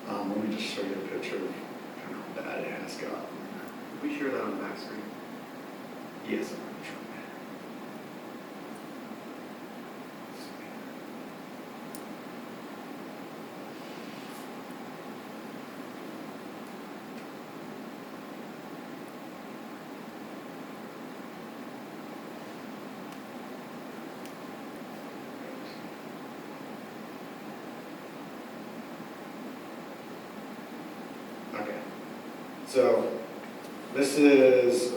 let me just show you a picture of kind of how bad it has gotten. Can we share that on the back screen? Yes, I'm sure. Okay, so this is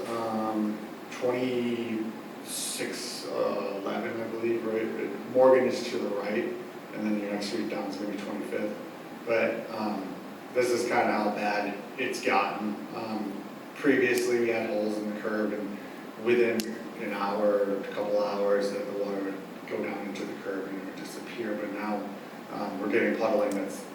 2611, I believe, right? Morgan is to the right, and then the next street down is going to be 25th. But this is kind of how bad it's gotten. Previously, we had holes in the curb, and within an hour, a couple hours, that the water would go down into the curb and it would disappear. But now we're getting puddling that's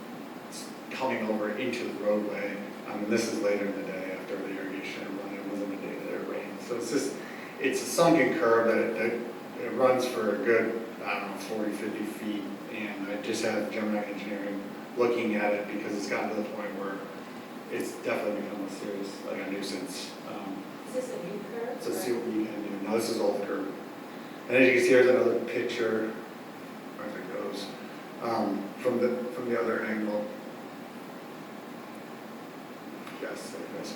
coming over into the roadway. And this is later in the day after the irrigation run. It wasn't a day that it rained. So it's a sunken curb that it runs for a good I don't know, 40, 50 feet. And I just had Gemini Engineering looking at it because it's gotten to the point where it's definitely become a serious, like a nuisance. Is this a new curve? So see what we can do. No, this is old curb. And as you can see, here's another picture, where it goes, from the other angle. Yes, there it is.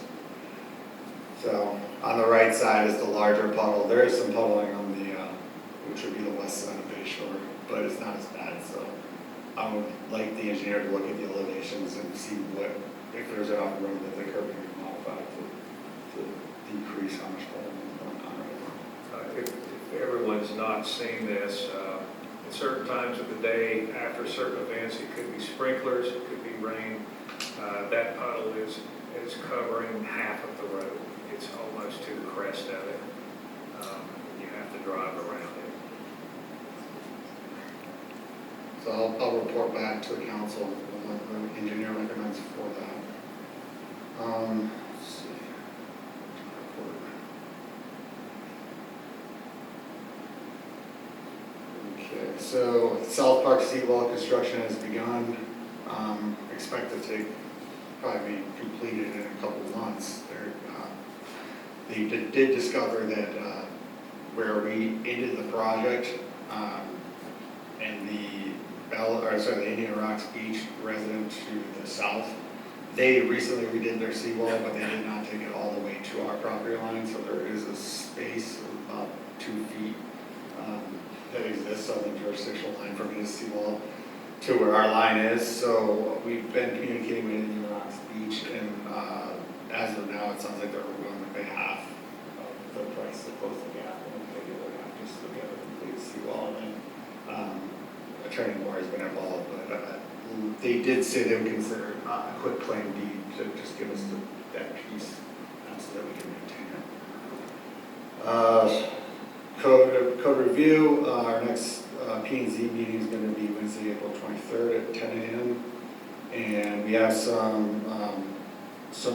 So on the right side is the larger puddle. There is some puddling on the, which would be the west side of Bay Shore, but it's not as bad. So I would like the engineer to look at the elevations and see what, if there's enough room that the curb can be modified to decrease how much puddling is going on right now. If everyone's not seen this, at certain times of the day, after certain events, it could be sprinklers, it could be rain. That puddle is covering half of the road. It's almost to the crest of it. You have to drive around it. So I'll report back to the council what the engineer recommends for that. Let's see. Okay, so South Park seawall construction has begun. Expected to probably be completed in a couple of months. They did discover that where we ended the project and the Indian Rocks Beach resident to the south, they recently redid their seawall, but they did not take it all the way to our property line, so there is a space of about 2 feet that exists on the jurisdictional line from his seawall to where our line is. So we've been communicating with Indian Rocks Beach, and as of now, it sounds like they're willing to pay half of the price to close the gap, and they do the gap just to get a complete seawall. And Attorney Moore has been involved, but they did say they would consider a quick claim deed to just give us that piece so that we can maintain it. Code review, our next P&Z meeting is going to be Wednesday, April 23rd at 10 a.m. And we have some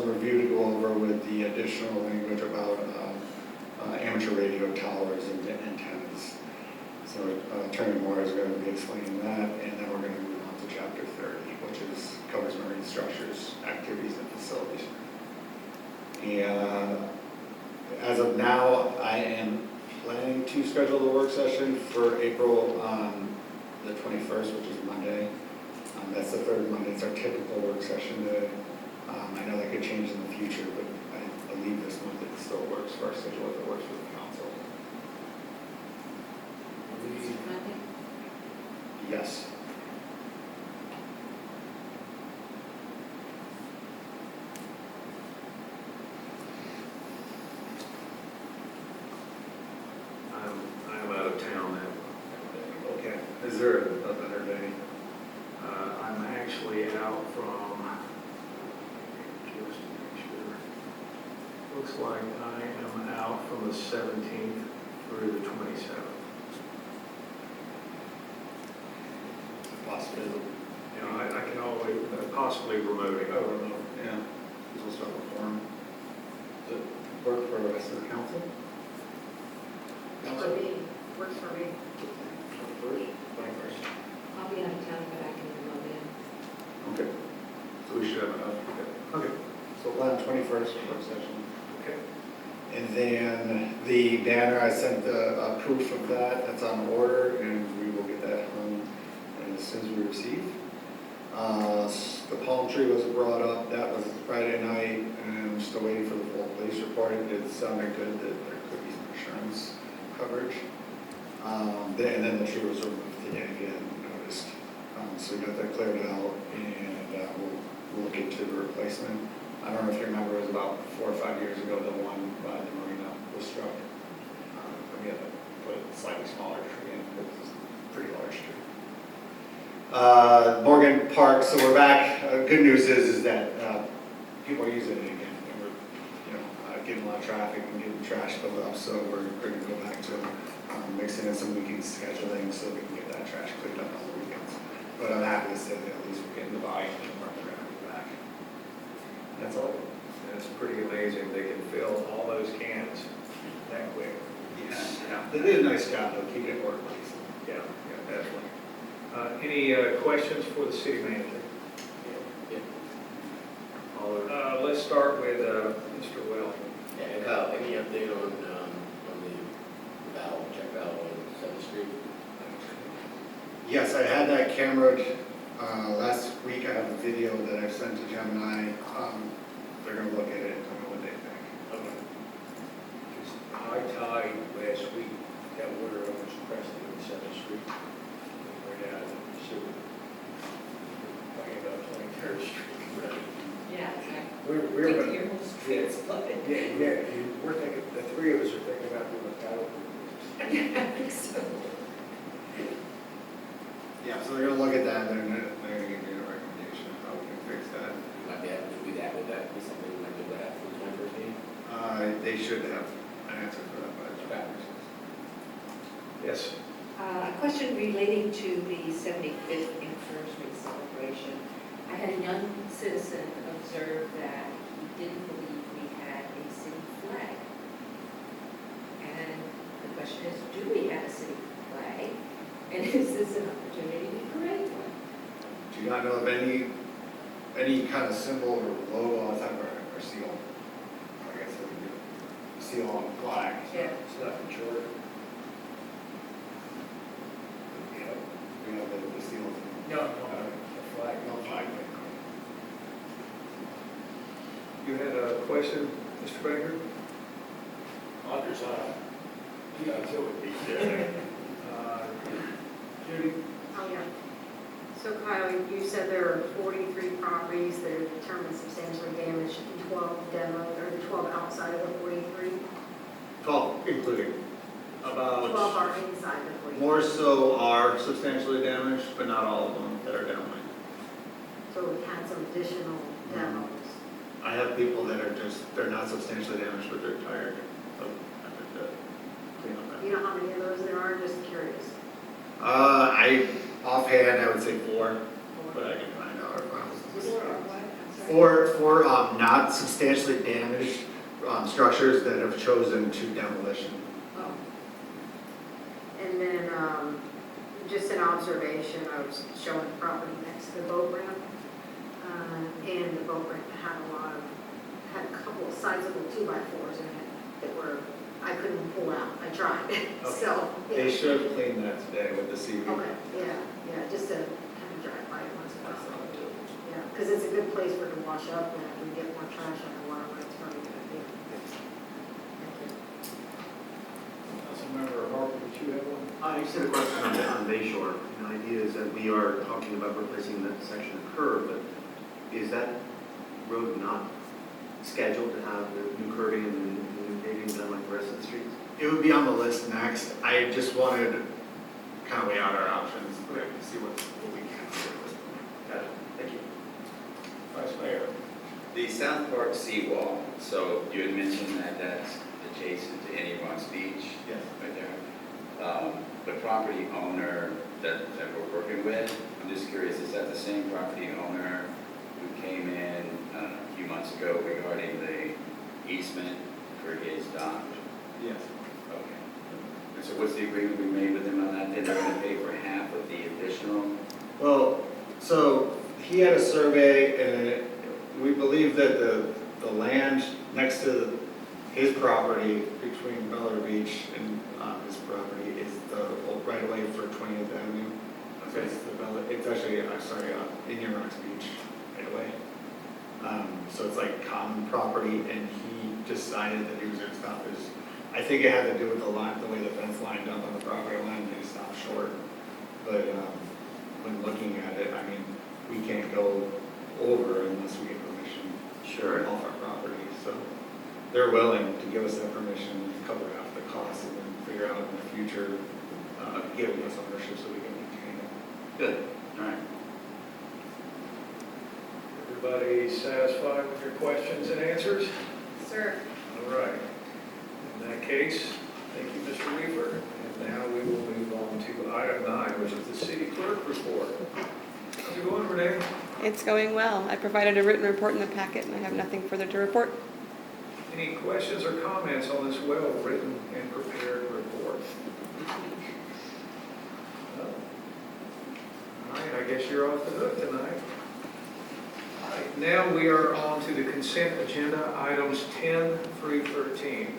review to go over with the additional language about amateur radio towers and antennas. So Attorney Moore is going to be explaining that, and then we're going to move on to Chapter 30, which covers marine structures, activities, and facilities. And as of now, I am planning to schedule the work session for April the 21st, which is Monday. That's the third Monday. It's our typical work session day. I know that could change in the future, but I believe this month it still works for our schedule if it works for the council. Yes. I'm out of town that day. Okay. Is there a better day? I'm actually out from, just to make sure, looks like I am out from the 17th through the 27th. Possibility. You know, I can always, possibly remote it. Yeah. We'll start with form. Does it work for the rest of the council? For me, works for me. 21st. I'll be out of town, but I can remote in. Okay. So we should have enough. Okay. So plan 21st work session. Okay. And then the banner, I sent a proof of that. That's on order, and we will get that hung as soon as we receive. The palm tree was brought up. That was Friday night, and I'm still waiting for the full police report. It sounded good that there could be some insurance coverage. And then the tree was removed today, if you hadn't noticed. So we got that cleared out, and we'll look into the replacement. I don't know if you remember, it was about 4 or 5 years ago, the one by the marina was struck. We had to put a slightly smaller tree in, it was a pretty large tree. Morgan Park, so we're back. Good news is that people are using it again. And we're getting a lot of traffic and getting trash filled up, so we're going to go back to mixing in some weekend scheduling so we can get that trash cleaned up on the weekends. But I'm happy to say that at least we're getting the volume and we're going to be back. That's all. That's pretty amazing. They can fill all those cans that quick. Yeah. They did a nice job though, keeping it organized. Yeah. Any questions for the city manager? Let's start with Mr. Well. And Kyle, any update on the valve, check valve on 7th Street? Yes, I had that cameraed last week. I have a video that I've sent to Gemini. They're going to look at it and tell me what they think. Okay. Because high tide last week, that water almost pressed it on 7th Street. Right out of the sewer. Talking about 23rd Street. Yeah, exactly. We're Wait till gonna- your whole street's flooded. Yeah, we're thinking, the three of us are thinking about doing a paddle. I think so. Yeah, so they're going to look at that. They're going to give me a recommendation of how we can fix that. You might be able to do that. Would that be something we might be able to have for the 21st meeting? They should have an answer for that by the Yes. A question relating to the 75th anniversary celebration. I had a young citizen observe that he didn't believe we had a city flag. And the question is, do we have a city flag? And is this an opportunity to create one? Do you not know of any kind of symbol or logo outside of our seal? I guess it would be a seal on the flag. Yeah. It's nothing short. We have the seal. No, the flag. No flag. You had a question, Mr. Baker? Hunter's eye. Yeah, so it would be. Judy? Oh, yeah. So Kyle, you said there are 43 properties that are determined substantially damaged and 12 demo, or the 12 outside of the 43? 12, including. 12 About, are inside the 43. more so are substantially damaged, but not all of them that are downwind. So we had some additional demos. I have people that are just, they're not substantially damaged, but they're tired of having to clean up You know how many of those there are? Just curious. Offhand, I would say 4, but I can find out. Four or what? I'm sorry. For not substantially damaged structures that have chosen to demolition. Oh. And then, just an observation, I was showing the property next to the boat ramp. And the boat ramp had a couple of sizable 2x4s in it that were, I couldn't pull out. I tried, so. yeah. They should have cleaned that today with the CV. Okay, yeah, just to kind of drive by it once in a while. Yeah, because it's a good place for it to wash up, and if we get more trash on the waterway, it's probably a good idea. Thank you. Councilmember Harper, did you have one? I just had a question on Bay Shore. The idea is that we are talking about replacing that section of curb, but is that road not scheduled to have the new curving and the new paving done like the rest of the streets? It would be on the list next. I just wanted to kind of weigh out our options, but see what we can do at this point. Got it. Thank you. Vice Mayor? The South Park seawall, so you had mentioned that that's adjacent to Anyon's Beach. Yes. Right there. The property owner that we're working with, I'm just curious, is that the same property owner who came in a few months ago regarding the easement for his dock? Yes. Okay. And so what's the agreement we made with him on that? Then they're going to pay for half of the additional? Well, so he had a survey, and we believe that the land next to his property between Bel Air Beach and his property is the right of way for 20th Avenue. So it's actually, Indian Rocks Beach right away. So it's like common property, and he decided that he was going to stop his, I think it had to do with the line, the way the fence lined up on the property line, and he stopped short. But when looking at it, I mean, we can't go over unless we get permission. Sure. Off our property, so they're willing to give us that permission, cover half the cost, and then figure out in the future, giving us ownership so we can maintain it. Good, all right. Everybody satisfied with your questions and answers? Sir. All right. In that case, thank you, Mr. Weaver. And now we will move on to item 9, which is the city clerk report. How's it going, Renee? It's going well. I provided a written report in the packet, and I have nothing further to report. Any questions or comments on this well-written and prepared report? No? All right, guess you're off the hook tonight. All right, now we are on to the consent agenda, items 10 through 13.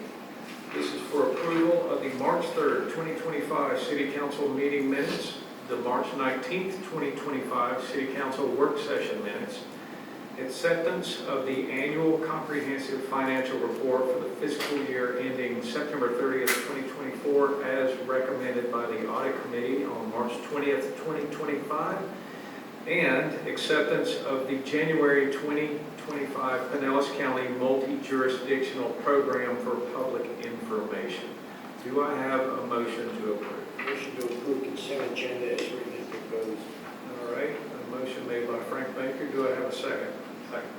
This is for approval of the March 3rd, 2025 City Council meeting minutes, the March 19th, 2025 City Council work session minutes, acceptance of the annual comprehensive financial report for the fiscal year ending September 30th, 2024, as recommended by the Audit Committee on March 20th, 2025, and acceptance of the January 2025 Pinellas County Multi-Jurisdictional Program for Public Information. Do I have a motion to approve? Motion to approve consent agenda as written and proposed. All right, a motion made by Frank Baker. Do I have a second? Second.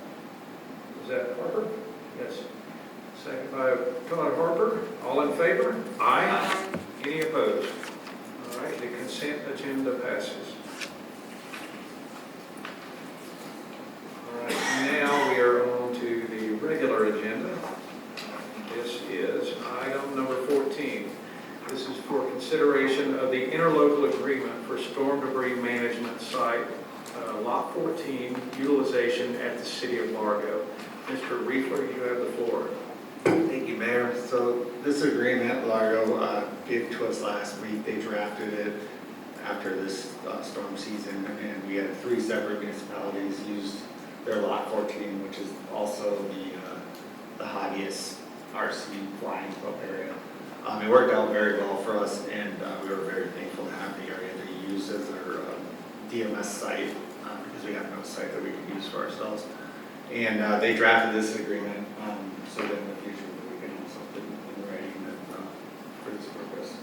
Is that Harper? Yes. Second by Todd Harper. All in favor? Aye. Any opposed? All right, the consent agenda passes. All right, now we are on to the regular agenda. This is item number 14. This is for consideration of the interlocal agreement for storm debris management site, Lot 14, utilization at the City of Largo. Mr. Riefler, you have the floor. Thank you, Mayor. So this agreement, Largo gave to us last week. They drafted it after this storm season, and we had 3 separate municipalities use their Lot 14, which is also the Hobbyist RC flying club area. It worked out very well for us, and we were very thankful to have the area to use as our DMS site, because we have no site that we can use for ourselves. And they drafted this agreement so that in the future we can have something in writing for this purpose.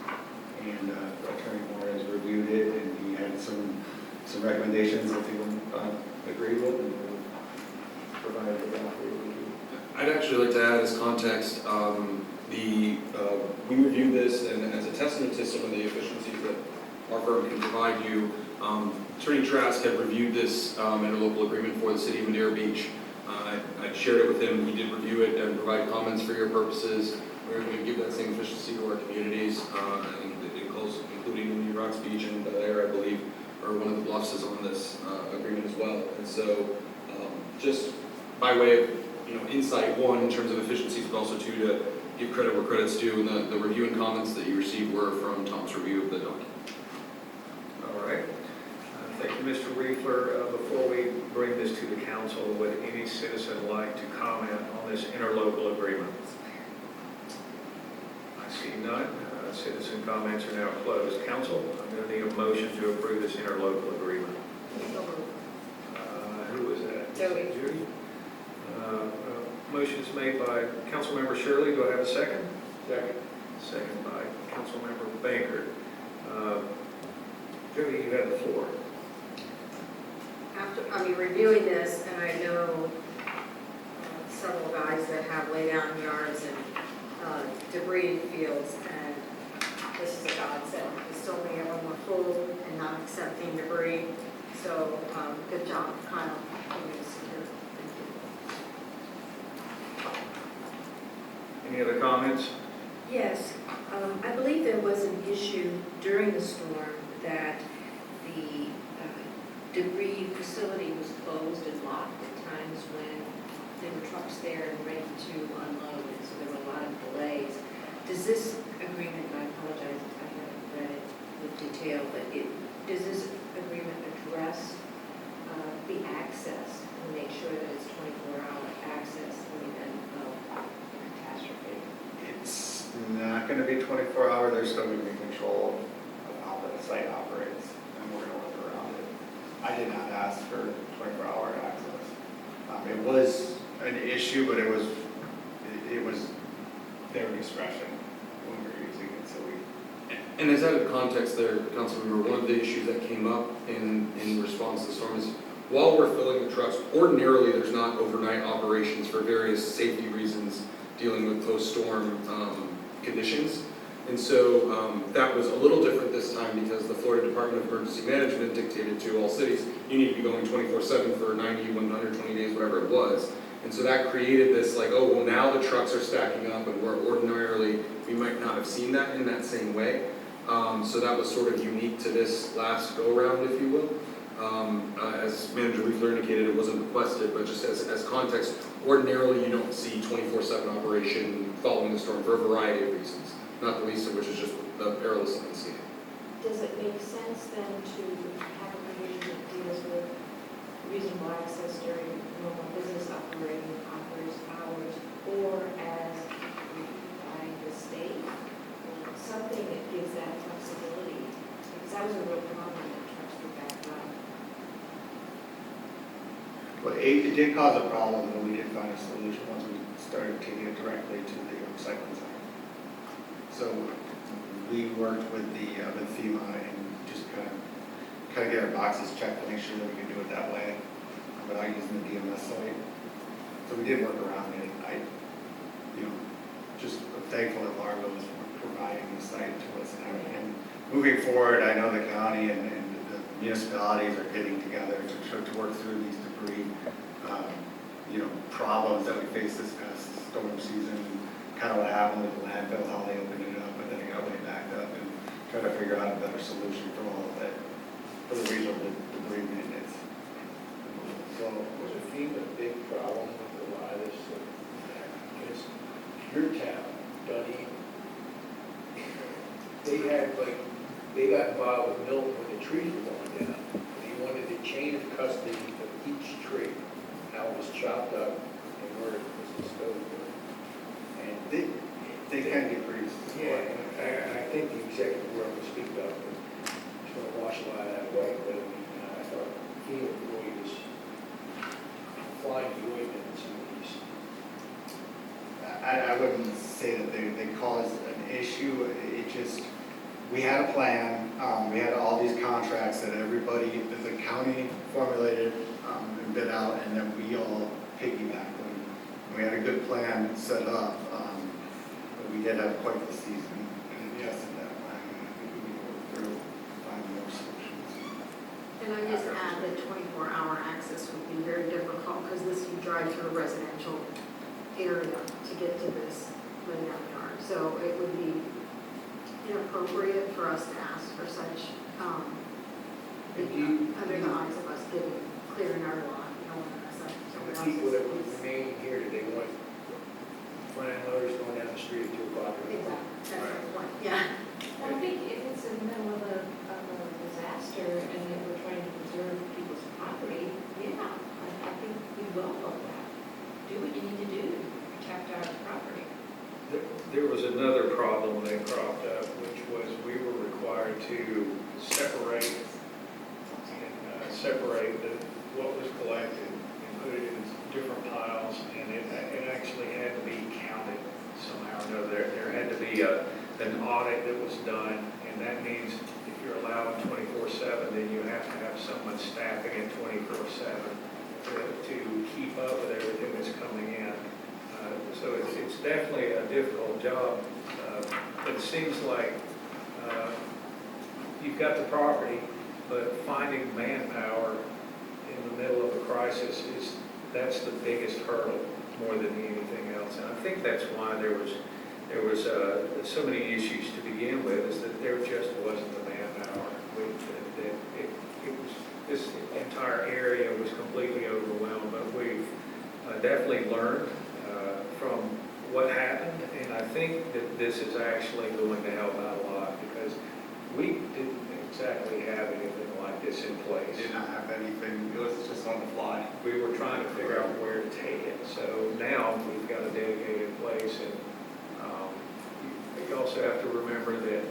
And Attorney Moore has reviewed it, and he had some recommendations that he would agree with, and provided the draft review. I'd actually like to add as context, we reviewed this, and as a testament to some of the efficiencies that our firm can provide you, Attorney Trask had reviewed this interlocal agreement for the City of Madeira Beach. I shared it with him. He did review it and provide comments for your purposes. We're going to give that same efficiency to our communities, including New Rocks Beach and Bel Air, I believe, or one of the bluffs is on this agreement as well. And so, just by way of insight, one, in terms of efficiencies, but also two, to give credit where credit's due, and the review and comments that you received were from Tom's review of the document. All right. Thank you, Mr. Riefler. Before we bring this to the council, would any citizen like to comment on this interlocal agreement? I see none. Citizen comments are now closed. Council, I'm going to need a motion to approve this interlocal agreement. Who was that? Jody. Judy. Motion is made by Councilmember Shirley. Do I have a second? Second. Second by Councilmember Bankert. Jody, you have the floor. After reviewing this, and I know several guys that have lay down yards and debris fields, and this is a godsend. We still may have one more full and not accepting debris. So good job, Kyle. Any other comments? Yes, I believe there was an issue during the storm that the debris facility was closed and locked at times when there were trucks there and ready to unload, and so there were a lot of delays. Does this agreement, and I apologize if I haven't read it with detail, but does this agreement address the access and make sure that it's 24-hour access in the event of a catastrophe? It's not going to be 24-hour. There's still going to be control of how the site operates, and we're going to work around it. I did not ask for 24-hour access. It was an issue, but it was their discretion when we were using it. So And as added context there, Councilmember, one of the issues that came up in response to the storm is while we're filling the trucks, ordinarily there's not overnight operations for various safety reasons dealing with post-storm conditions. And so that was a little different this time because the Florida Department of Emergency Management dictated to all cities, you need to be going 24/7 for 90, 120 days, whatever it was. And so that created this like, oh, well now the trucks are stacking up and where ordinarily we might not have seen that in that same way. So that was sort of unique to this last go-around, if you will. As Manager Weaver indicated, it wasn't requested, but just as context, ordinarily you don't see 24/7 operation following the storm for a variety of reasons, not the least of which is just the perilous landscape. Does it make sense then to have a provision that deals with reasonable access during normal business operating hours, or as by the state, something that gives that flexibility? Because that was a real problem that trucks were backed up. Well, it did cause a problem, but we did find a solution once we started taking it directly to the recycling center. So we worked with with FEMA and just kind of get our boxes checked to make sure that we could do it that way without using the DMS site. So we did work around it. Just thankful that Largo is providing the site to us and moving forward, I know the county and the municipalities are getting together to work through these debris, problems that we faced this past storm season, kind of what happened with the landfill, how they opened it up, but then it got way backed up, and try to figure out a better solution for all of it, for the regional debris maintenance. So was a FEMA a big problem with a lot of this? Because your town, Dunedin, they got involved with Milton when the trees were going down. They wanted the chain of custody of each tree, how it was chopped up and where it was disposed of. And They can get pretty. yeah, I think the executive board will speak up and it's going to wash a lot of that away. But I thought FEMA really was flying the ointment in some of these. I wouldn't say that they caused an issue. It just, we had a plan. We had all these contracts that that the county formulated and bid out, and then we all piggybacked them. We had a good plan set up, but we did have quite the season and adjusted that plan. And I think we need to work through, find more solutions. And I just add that 24-hour access would be very difficult, because you drive through a residential area to get to this laydown yard. So it would be inappropriate for us to ask for such, under the eyes of us clearing our lot, The people that were remaining here, did they want landlords going down the street at 2 o'clock? Exactly, that's the point, yeah. Well, I think if it's in the middle of a disaster and that we're trying to preserve people's property, yeah, I think we welcome that. Do what you need to do to protect our property. There was another problem that cropped up, which was we were required to separate what was collected and put it in different piles, and it actually had to be counted somehow or another. There had to be an audit that was done, and that means if you're allowing 24/7, then you have to have someone staffing it 24/7 to keep up with everything that's coming in. So it's definitely a difficult job. It seems like you've got the property, but finding manpower in the middle of a crisis that's the biggest hurdle more than anything else. And I think that's why there was so many issues to begin with, is that there just wasn't the manpower. This entire area was completely overwhelmed, but we've definitely learned from what happened, and I think that this is actually going to help out a lot, because we didn't exactly have anything like this in place. We did not have anything, it was just on the fly. We were trying to figure out where to take it, so now we've got a dedicated place, and you also have to remember that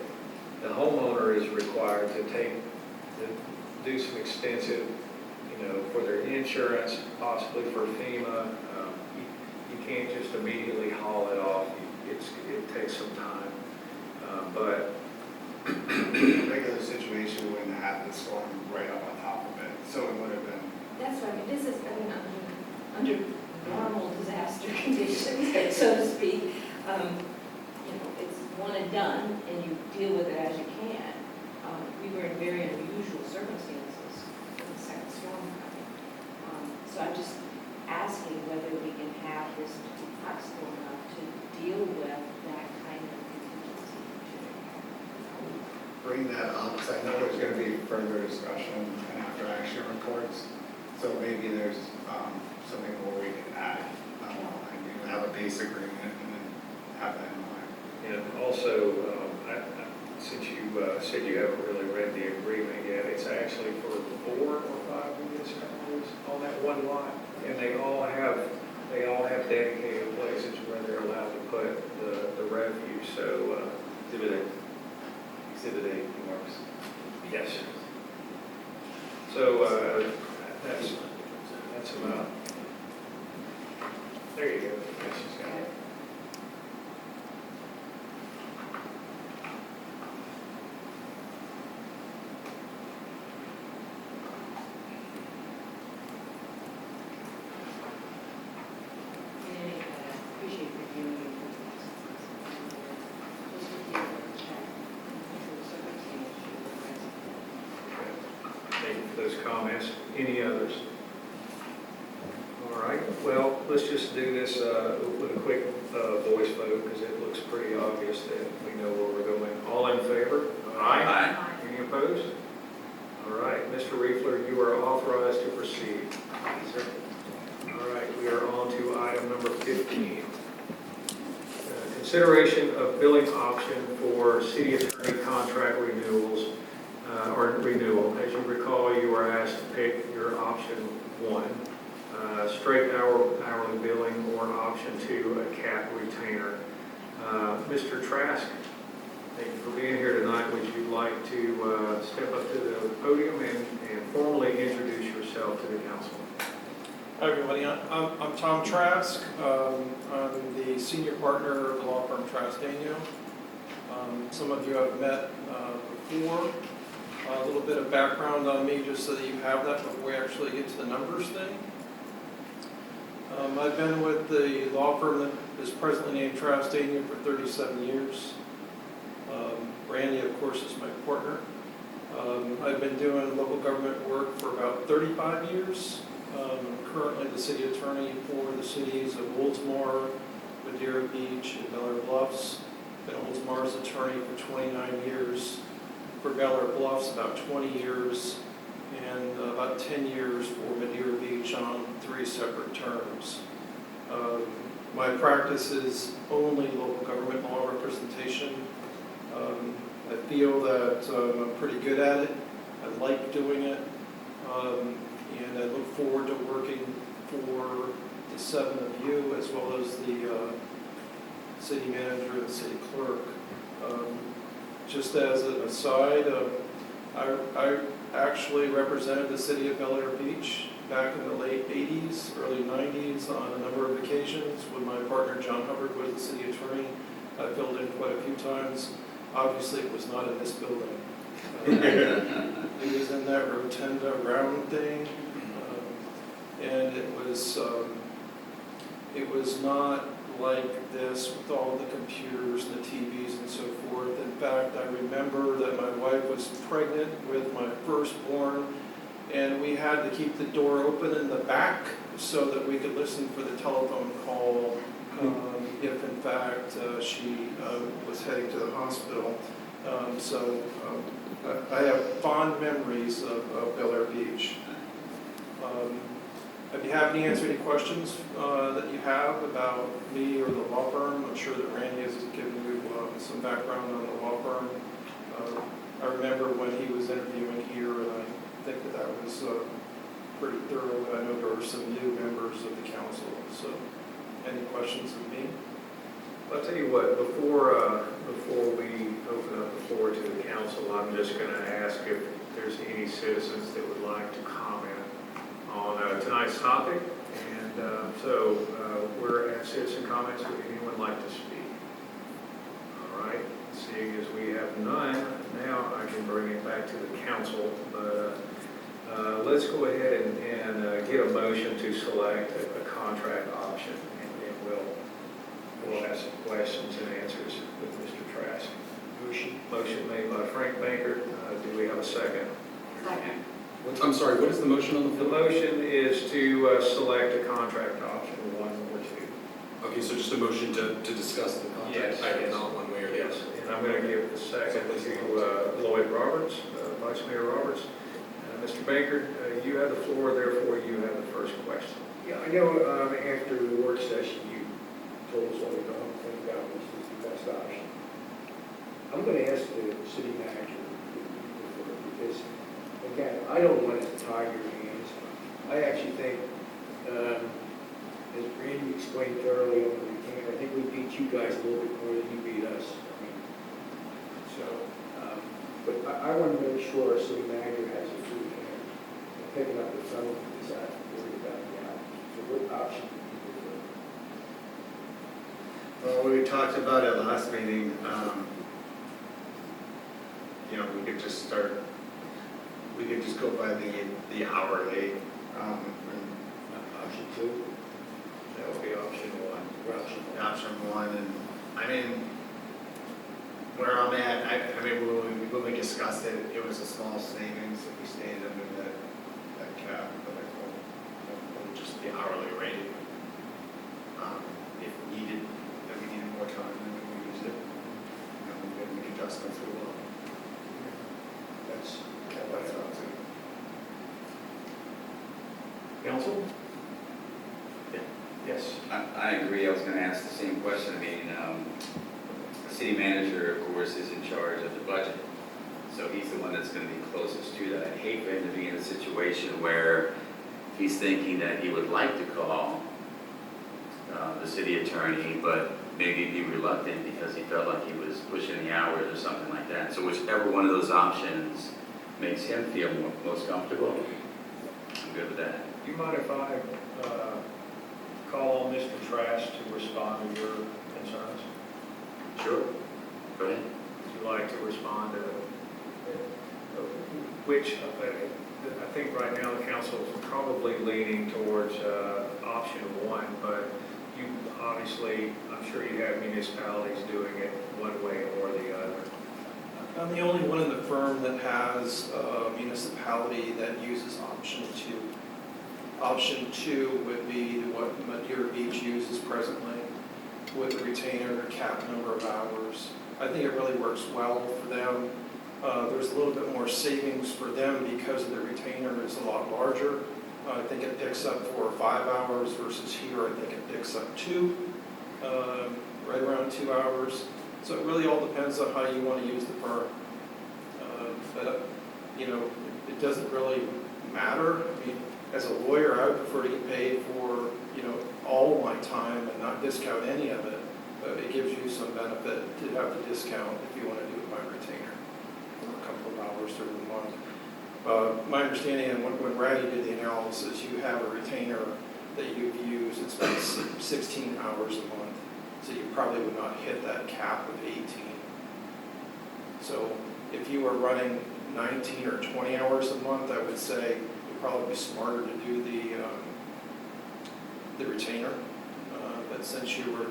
the homeowner is required to do some extensive, for their insurance, possibly for FEMA. You can't just immediately haul it off. It takes some time, but Regular situation wouldn't have the storm right up on top of it, so it would have been. That's right, this is, under normal disaster conditions, so to speak, it's one and done, and you deal with it as you can. We were in very unusual circumstances for the second storm coming. So I'm just asking whether we can have this to be flexible enough to deal with that kind of contingency. Bring that up, because I know there's going to be further discussion, and after interaction reports. So maybe there's something more we can add, and have a base agreement and then have that in mind. And also, since you said you haven't really read the agreement yet, it's actually for 4 or 5 municipalities on that one lot. And they all have dedicated places where they're allowed to put the refuse, so. Exhibit A, remarks. Yes. So, that's about, there you go. Yes, she's got it. Appreciate reviewing it. Thank you for those comments. Any others? All right, well, let's just do this with a quick voice vote because it looks pretty obvious that we know where we're going. All in favor? Aye. Any opposed? All right, Mr. Riefler, you are authorized to proceed. All right, we are on to item number 15. Consideration of billing option for city attorney contract renewals or renewal. As you recall, you were asked to pick your option 1, straight hourly billing, or option 2, a cap retainer. Mr. Trask, thank you for being here tonight. Would you like to step up to the podium and formally introduce yourself to the council? Hi, everybody. I'm Tom Trask. I'm the senior partner of the law firm Trask Daniel. Some of you I've met before. A little bit of background on me just so that you have that before we actually get to the numbers thing. I've been with the law firm that is presently named Trask Daniel for 37 years. Randy, of course, is my partner. I've been doing local government work for about 35 years. I'm currently the city attorney for the cities of Oldsmar, Madeira Beach, and Bel Air Bluffs. Been Oldsmar's attorney for 29 years. For Bel Air Bluffs, about 20 years, and about 10 years for Madeira Beach on 3 separate terms. My practice is only local government law representation. I feel that I'm pretty good at it. I like doing it. And I look forward to working for the 7 of you, as well as the city manager and city clerk. Just as an aside, I actually represented the city of Bel Air Beach back in the late 80s, early 90s on a number of occasions when my partner John Hubbard was the city attorney. I filled in quite a few times. Obviously, it was not in this building. It was in that rotunda round thing, and it was not like this with all the computers and the TVs and so forth. In fact, I remember that my wife was pregnant with my firstborn, and we had to keep the door open in the back so that we could listen for the telephone call if in fact she was heading to the hospital. I have fond memories of Bel Air Beach. I'd be happy to answer any questions that you have about me or the law firm. I'm sure that Randy has given you some background on the law firm. I remember when he was interviewing here, and I think that was pretty thorough. I know there were some new members of the council, so any questions of me? I'll tell you what, before we open up the floor to the council, I'm just going to ask if there's any citizens that would like to comment on tonight's topic. And so we're at citizen comments. Would anyone like to speak? All right. Seeing as we have none, now I can bring it back to the council. But let's go ahead and get a motion to select a contract option, and then we'll have some questions and answers with Mr. Trask. Motion made by Frank Banker. Do we have a second? Second. I'm sorry, what is the motion on the The floor? motion is to select a contract option, 1 or 2. Okay, so just a motion to discuss the contract, Yes, item, yes. not one way or the Yes, other. and I'm going to give the second to Lloyd Roberts, Vice Mayor Roberts. Mr. Mr. Baker, you have the floor, therefore you have the first question. Yeah, I know, after the work session, you told us all to go home and think about which is the best option. I'm gonna ask the city manager, because, again, I don't want to tie your hands. I actually think, as Randy explained thoroughly on the retainer, I think we beat you guys a little bit more than you beat us. I mean, so, but I want to make sure our city manager has a free hand in picking up the phone and decide worry about the hours. So what option do you prefer? Well, we talked about it last meeting, you know, we could just go by the hourly, Option two? that would be option one. Option one. And, I mean, where I'm at, I mean, when we discussed it, it was a small savings if we stayed under that cap, but I thought just the hourly rate. If needed, if we needed more time, then we used it. You know, we could make adjustments we will. That's That's it. Council? Yes. I agree. I was going to ask the same question. I mean, the city manager, of course, is in charge of the budget. So he's the one that's going to be closest to that. I'd hate for him to be in a situation where he's thinking that he would like to call the city attorney, but maybe be reluctant because he felt like he was pushing the hours or something like that. So whichever one of those options makes him feel most comfortable, I'm good with that. Do you mind if I call on Mr. Trash to respond to your concerns? Sure. Go ahead. Would you like to respond to, which I think right now the council is probably leaning towards option one, but you obviously, I'm sure you have municipalities doing it one way or the other. I'm the only one in the firm that has a municipality that uses option two. Option two would be what Madeira Beach uses presently with the retainer, cap number of hours. I think it really works well for them. There's a little bit more savings for them because the retainer is a lot larger. I think it picks up 4 or 5 hours versus here, I think it picks up 2, right around 2 hours. So it really all depends on how you want to use the firm. But, you know, it doesn't really matter. I mean, as a lawyer, I would prefer to get paid for, you know, all of my time and not discount any of it. It gives you some benefit to have the discount if you want to do it by retainer for a couple of hours during the month. My understanding, and when Ratty did the analysis, you have a retainer that you've used, it's about 16 hours a month. So you probably would not hit that cap of 18. So if you were running 19 or 20 hours a month, I would say it'd probably be smarter to do the retainer. But since you were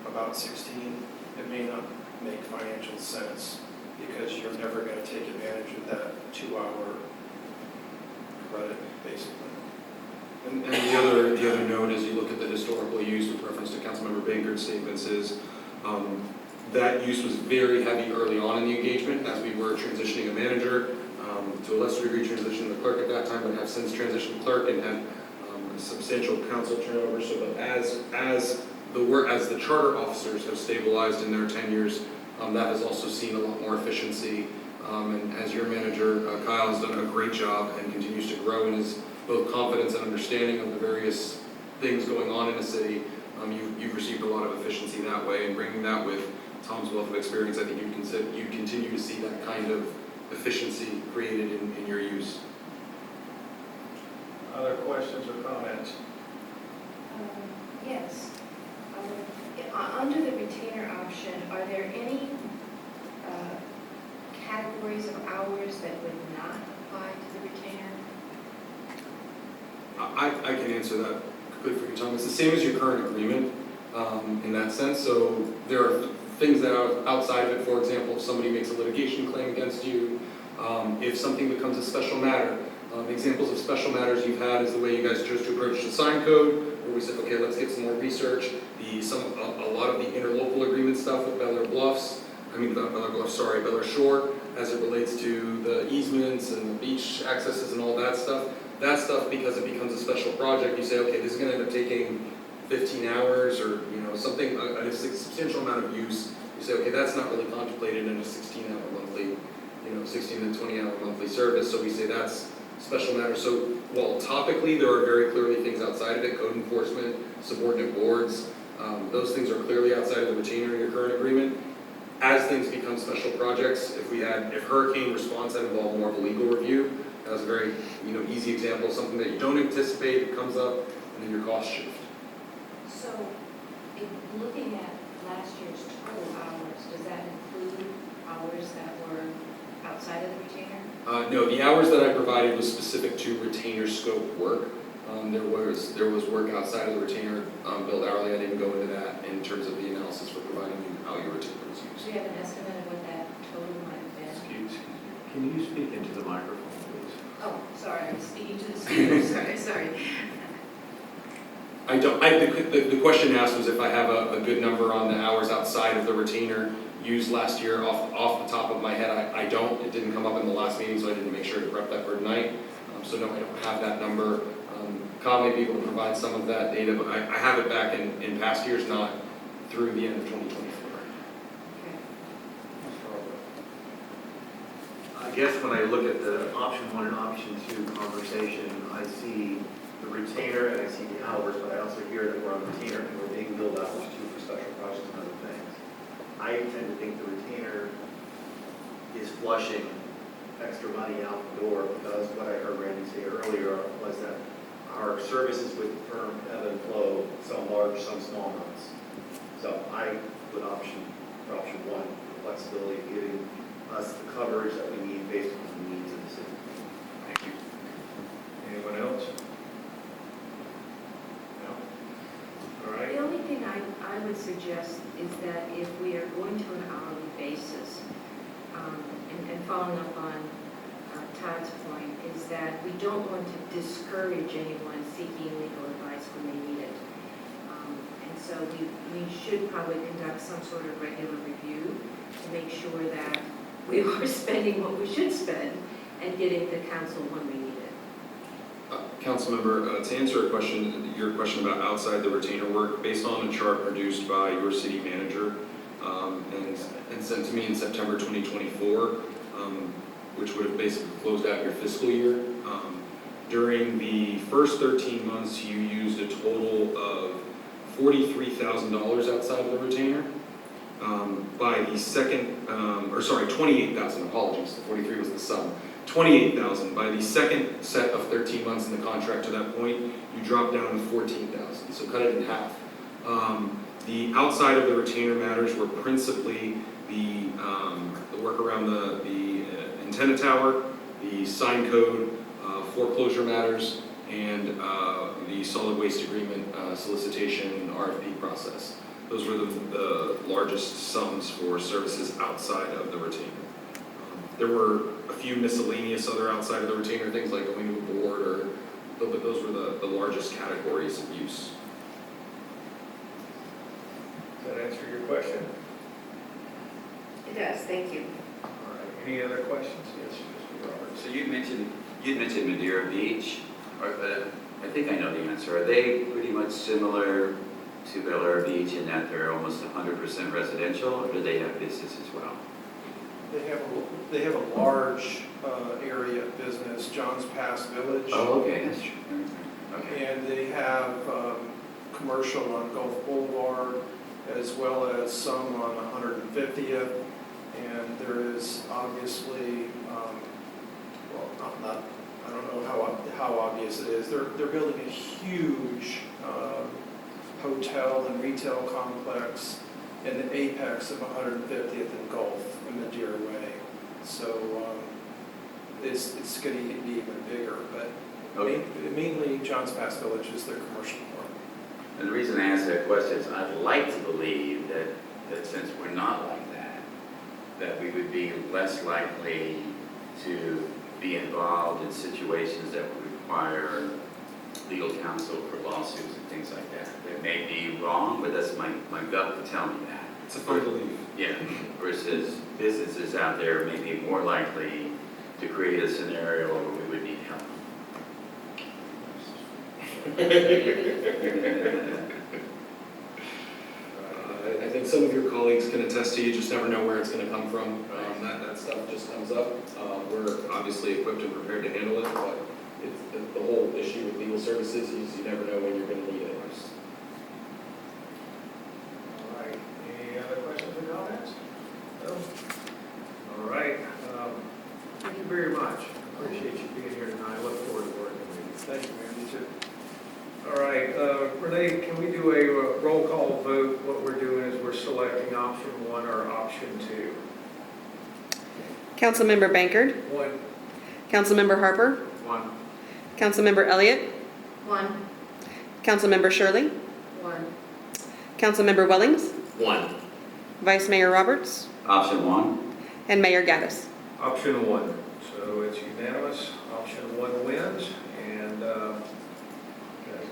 about 16, it may not make financial sense because you're never going to take advantage of that 2-hour credit, basically. And the other note, as you look at the historical use with reference to Councilmember Baker's statements, is that use was very heavy early on in the engagement as we were transitioning a manager, to a lesser degree transitioning the clerk at that time, but have since transitioned clerk and had a substantial council turnover. So that as the charter officers have stabilized in their tenures, that has also seen a lot more efficiency. And as your manager, Kyle, has done a great job and continues to grow in his both confidence and understanding of the various things going on in the city, you've received a lot of efficiency that way, and bringing that with Tom's wealth of experience, I think you'd continue to see that kind of efficiency created in your use. Other questions or comments? Yes. Under the retainer option, are there any categories of hours that would not apply to the retainer? I can answer that quickly for you, Tom. It's the same as your current agreement in that sense. So there are things that are outside of it. For example, if somebody makes a litigation claim against you, if something becomes a special matter. Examples of special matters you've had is the way you guys chose to approach the sign code, where we said, okay, let's get some more research. A lot of the interlocal agreement stuff with Bel Air Shore, as it relates to the easements and the beach accesses and all that stuff, because it becomes a special project, you say, okay, this is gonna end up taking 15 hours or, something, a substantial amount of use. You say, okay, that's not really contemplated in a 16-hour monthly, 16 to 20-hour monthly service, so we say that's special matter. So while topically there are very clearly things outside of it, code enforcement, subordinate boards, those things are clearly outside of the retainer in your current agreement. As things become special projects, if hurricane response that involved more of a legal review, that was a very, easy example of something that you don't anticipate, it comes up, and then your costs shift. So, in looking at last year's total hours, does that include hours that were outside of the retainer? No, the hours that I provided was specific to retainer scope work. There was work outside of the retainer billed hourly. I didn't go into that in terms of the analysis for providing you how your retainer was used. Do you have an estimate of what that total might have been? Excuse me. Can you speak into the microphone, please? Oh, sorry, I'm speaking to the speaker, sorry. The question asked was if I have a good number on the hours outside of the retainer used last year. Off the top of my head, I don't. It didn't come up in the last meeting, so I didn't make sure to prep that for tonight. So no, I don't have that number. Kyle may be able to provide some of that data, but I have it back in past years, not through the end of 2024. I guess when I look at the option 1 and option 2 conversation, I see the retainer and I see the hours, but I also hear that we're on retainer and we're being billed hours too for special projects and other things. I tend to think the retainer is flushing extra money out the door because what I heard Randy say earlier was that our services with the firm ebb and flow, some large, some small months. So I would option 1, the flexibility of giving us the coverage that we need based on the needs of the city. Thank you. Anyone else? No? All right. The only thing I would suggest is that if we are going to an hourly basis, and following up on Todd's point, is that we don't want to discourage anyone seeking legal advice when they need it. And so we should probably conduct some sort of regular review to make sure that we are spending what we should spend and getting the counsel when we need it. Councilmember, to answer your question about outside the retainer work, based on a chart produced by your city manager and sent to me in September 2024, which would have basically closed out your fiscal year. During the first 13 months, you used a total of $43,000 outside of the retainer. By the second, 28,000, apologies, the 43 was the sum. 28,000. By the second set of 13 months in the contract to that point, you dropped down to 14,000, so cut it in half. The outside of the retainer matters were principally the work around the antenna tower, the sign code, foreclosure matters, and the solid waste agreement solicitation RFP process. Those were the largest sums for services outside of the retainer. There were a few miscellaneous other outside of the retainer things like going to a board, but those were the largest categories of use. Does that answer your question? It does, thank you. All right. Any other questions? Yes, Mr. Roberts. So you'd mentioned Madeira Beach. I think I know the answer. Are they pretty much similar to Bel Air Beach in that they're almost 100% residential, or do they have business as well? They have a large area of business, John's Pass Village. Oh, okay, that's true. Okay. And they have commercial on Gulf Boulevard, as well as some on 150th. And there is obviously, I don't know how obvious it is. They're building a huge hotel and retail complex in the apex of 150th and Gulf in Madeira Way. So it's going to be even bigger, but mainly John's Pass Village is their commercial part. And the reason I ask that question is I'd like to believe that since we're not like that we would be less likely to be involved in situations that would require legal counsel for lawsuits and things like that. That may be wrong, but that's my gut to tell me that. It's a fun belief. Yeah, versus businesses out there may be more likely to create a scenario where we would need help. I think some of your colleagues can attest to, you just never know where it's going to come from. That stuff just comes up. We're obviously equipped and prepared to handle it, but the whole issue with legal services is you never know when you're going to need it. All right, any other questions or comments? No? All right, thank you very much. Appreciate you being here tonight. I look forward to working with you. Thank you, Mayor. You too. All right, Renee, can we do a roll call vote? What we're doing is we're selecting option 1 or option 2. Councilmember Bankard, 1. Councilmember Harper, 1. Councilmember Elliott, 1. Councilmember Shirley, 1. Councilmember Wellings, 1. Vice Mayor Roberts, Option 1. and Mayor Gaddis. Option 1. So it's unanimous. Option 1 wins. And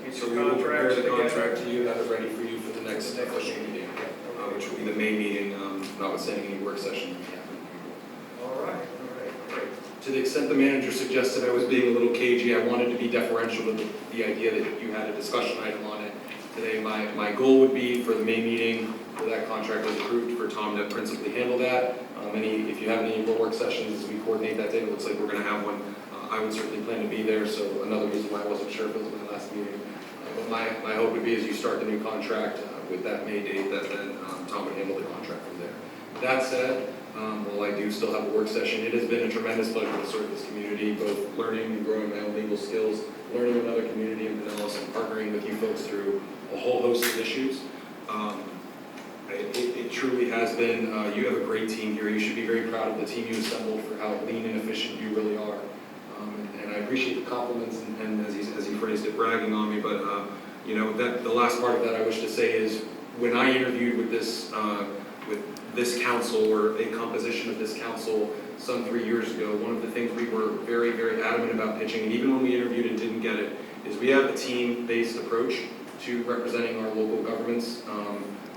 get So your we will prepare contracts the together. contract to you, have it ready for you for the next official meeting, which will be the May meeting, notwithstanding any work session. All right, great. To the extent the manager suggested I was being a little cagey, I wanted to be deferential to the idea that you had a discussion item on it today. My goal would be for the May meeting, where that contract was approved, for Tom to principally handle that. If you have any work sessions as we coordinate that day, it looks like we're going to have one. I would certainly plan to be there, so another reason why I wasn't sure if it was my last meeting. But my hope would be as you start the new contract with that May date, that then Tom would handle the contract from there. That said, while I do still have a work session, it has been a tremendous pleasure to serve this community, both learning and growing my own legal skills, learning another community in Pinellas, and partnering with you folks through a whole host of issues. It truly has been, you have a great team here. You should be very proud of the team you assembled for how lean and efficient you really are. And I appreciate the compliments and as he phrased it, bragging on me, but that the last part of that I wish to say is when I interviewed with this council, or a composition of this council some 3 years ago, one of the things we were very, very adamant about pitching, and even when we interviewed and didn't get it, is we have a team-based approach to representing our local governments.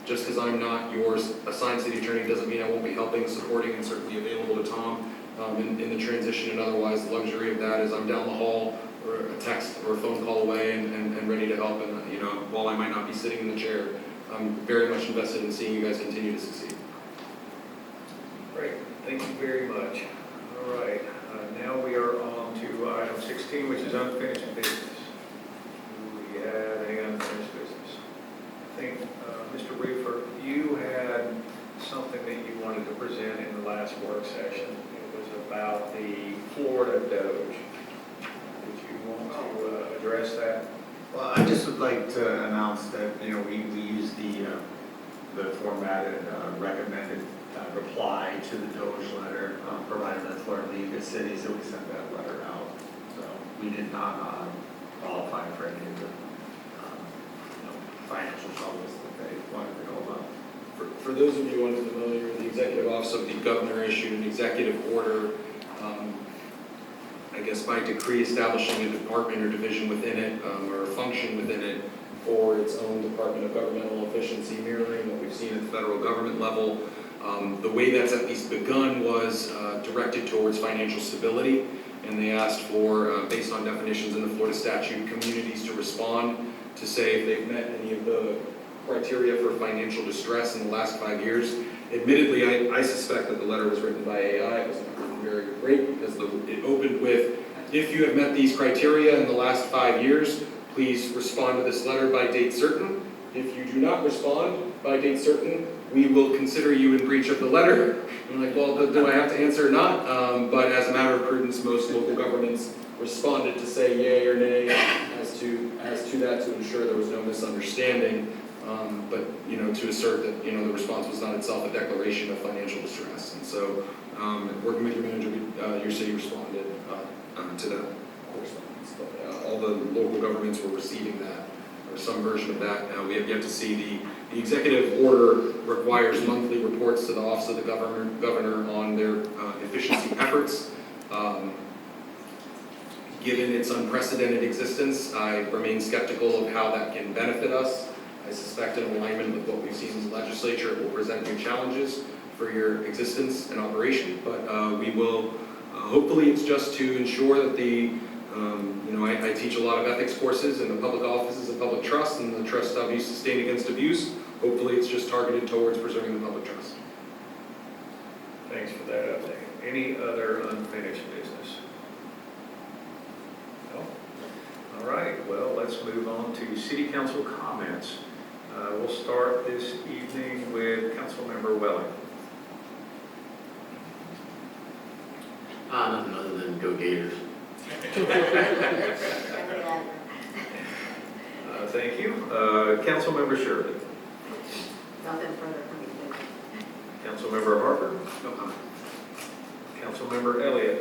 Just because I'm not yours assigned city attorney doesn't mean I won't be helping, supporting, and certainly available to Tom in the transition and otherwise. The luxury of that is I'm down the hall or a text or a phone call away and ready to help. And while I might not be sitting in the chair, I'm very much invested in seeing you guys continue to succeed. Great, thank you very much. All right, now we are on to item 16, which is unfinished business. Do we have any unfinished business? I think, Mr. Reefer, you had something that you wanted to present in the last work session. It was about the Florida Doge. Did you want to address that? Well, I just would like to announce that, we use the formatted recommended reply to the Doge letter provided by the Florida League of Cities, that we sent that letter out. So we did not qualify for any of the financial troubles that they wanted to know about. For those of you unfamiliar, the Executive Office of the Governor issued an executive order, I guess by decree establishing a department or division within it, or a function within it for its own Department of Governmental Efficiency, mirroring what we've seen at the federal government level. The way that's at least begun was directed towards financial stability, and they asked for, based on definitions in the Florida statute, communities to respond to say if they've met any of the criteria for financial distress in the last 5 years. Admittedly, I suspect that the letter was written by AI. It was not written very great because it opened with, if you have met these criteria in the last 5 years, please respond to this letter by date certain. If you do not respond by date certain, we will consider you in breach of the letter. I'm like, well, do I have to answer or not? But as a matter of prudence, most local governments responded to say yay or nay as to that, to ensure there was no misunderstanding. But to assert that the response was not itself a declaration of financial distress. And so, working with your manager, your city responded to that correspondence. But all the local governments were receiving that, or some version of that. We have yet to see the executive order requires monthly reports to the Office of the Governor on their efficiency efforts. Given its unprecedented existence, I remain skeptical of how that can benefit us. I suspect in alignment with what we've seen in the legislature, it will present new challenges for your existence and operation, but we will, hopefully it's just to ensure that the, I teach a lot of ethics courses, and the public office is a public trust, and the trust of use sustained against abuse. Hopefully it's just targeted towards preserving the public trust. Thanks for that update. Any other unfinished business? No? All right, well, let's move on to city council comments. We'll start this evening with Councilmember Welling. Nothing other than go Gators. Thank you. Councilmember Shirley. Nothing further from me, thank you. Councilmember Harper. No comment. Councilmember Elliott.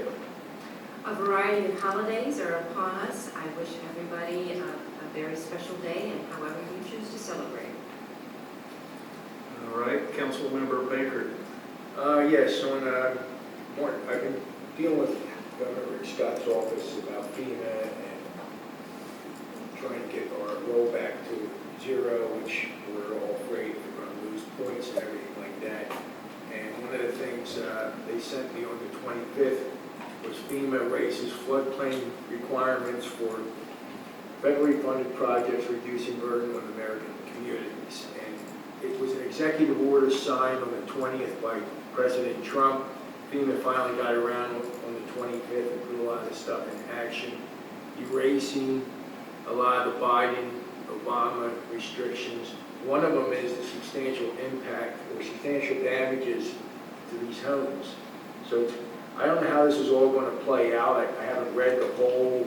A variety of holidays are upon us. I wish everybody a very special day, and however you choose to celebrate. All right, Councilmember Baker. Yes, I've been dealing with Governor Rick Scott's office about FEMA and trying to get our rollback to zero, which we're all afraid we're going to lose points and everything like that. And one of the things they sent me on the 25th was FEMA raises floodplain requirements for federally funded projects reducing burden on American communities. And it was an executive order signed on the 20th by President Trump. FEMA finally got around on the 25th and put a lot of stuff in action, erasing a lot of the Biden-Obama restrictions. One of them is the substantial impact or substantial damages to these homes. So I don't know how this is all going to play out. I haven't read the whole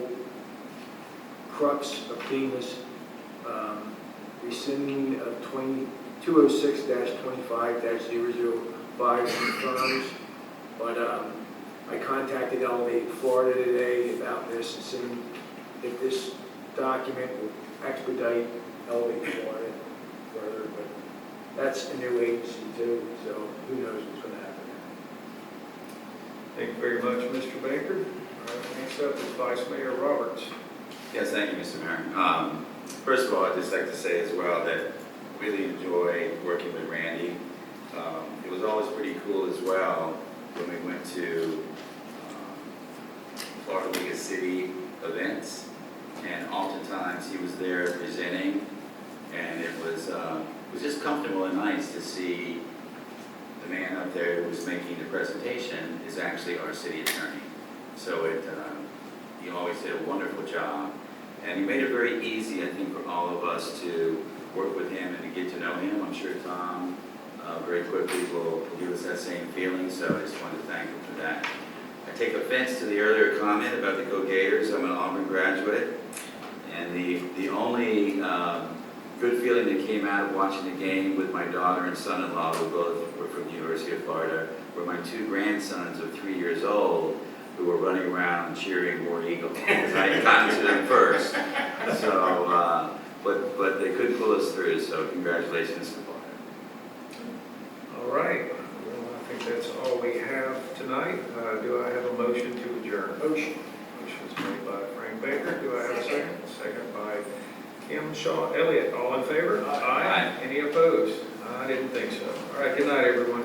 crux of FEMA's rescinding of 206-25-005 firms. But I contacted Elevate Florida today about this and seeing if this document will expedite Elevate Florida further. But that's a new agency too, so who knows what's going to happen. Thank you very much, Mr. Baker. All right, next up is Vice Mayor Roberts. Yes, thank you, Mr. Mayor. First of all, I'd just like to say as well that I really enjoy working with Randy. It was always pretty cool as well when we went to Florida League of City events, and oftentimes he was there presenting, and it was just comfortable and nice to see the man up there who was making the presentation is actually our city attorney. So he always did a wonderful job, and he made it very easy, I think, for all of us to work with him and to get to know him. I'm sure Tom very quickly will give us that same feeling, so I just wanted to thank him for that. I take offense to the earlier comment about the Go Gators. I'm an Auburn graduate, and the only good feeling that came out of watching the game with my daughter and son-in-law, who both were from the University of Florida, were my two grandsons of 3 years old, who were running around and cheering War Eagle, because I had gotten to them first. So, but they couldn't pull us through, so congratulations to Florida. All right, well, I think that's all we have tonight. Do I have a motion to adjourn? Motion. Motion is made by Frank Baker. Do I have a second? Second by Kim Shaw Elliott. All in favor? Aye. Any opposed? I didn't think so. All right, good night, everyone.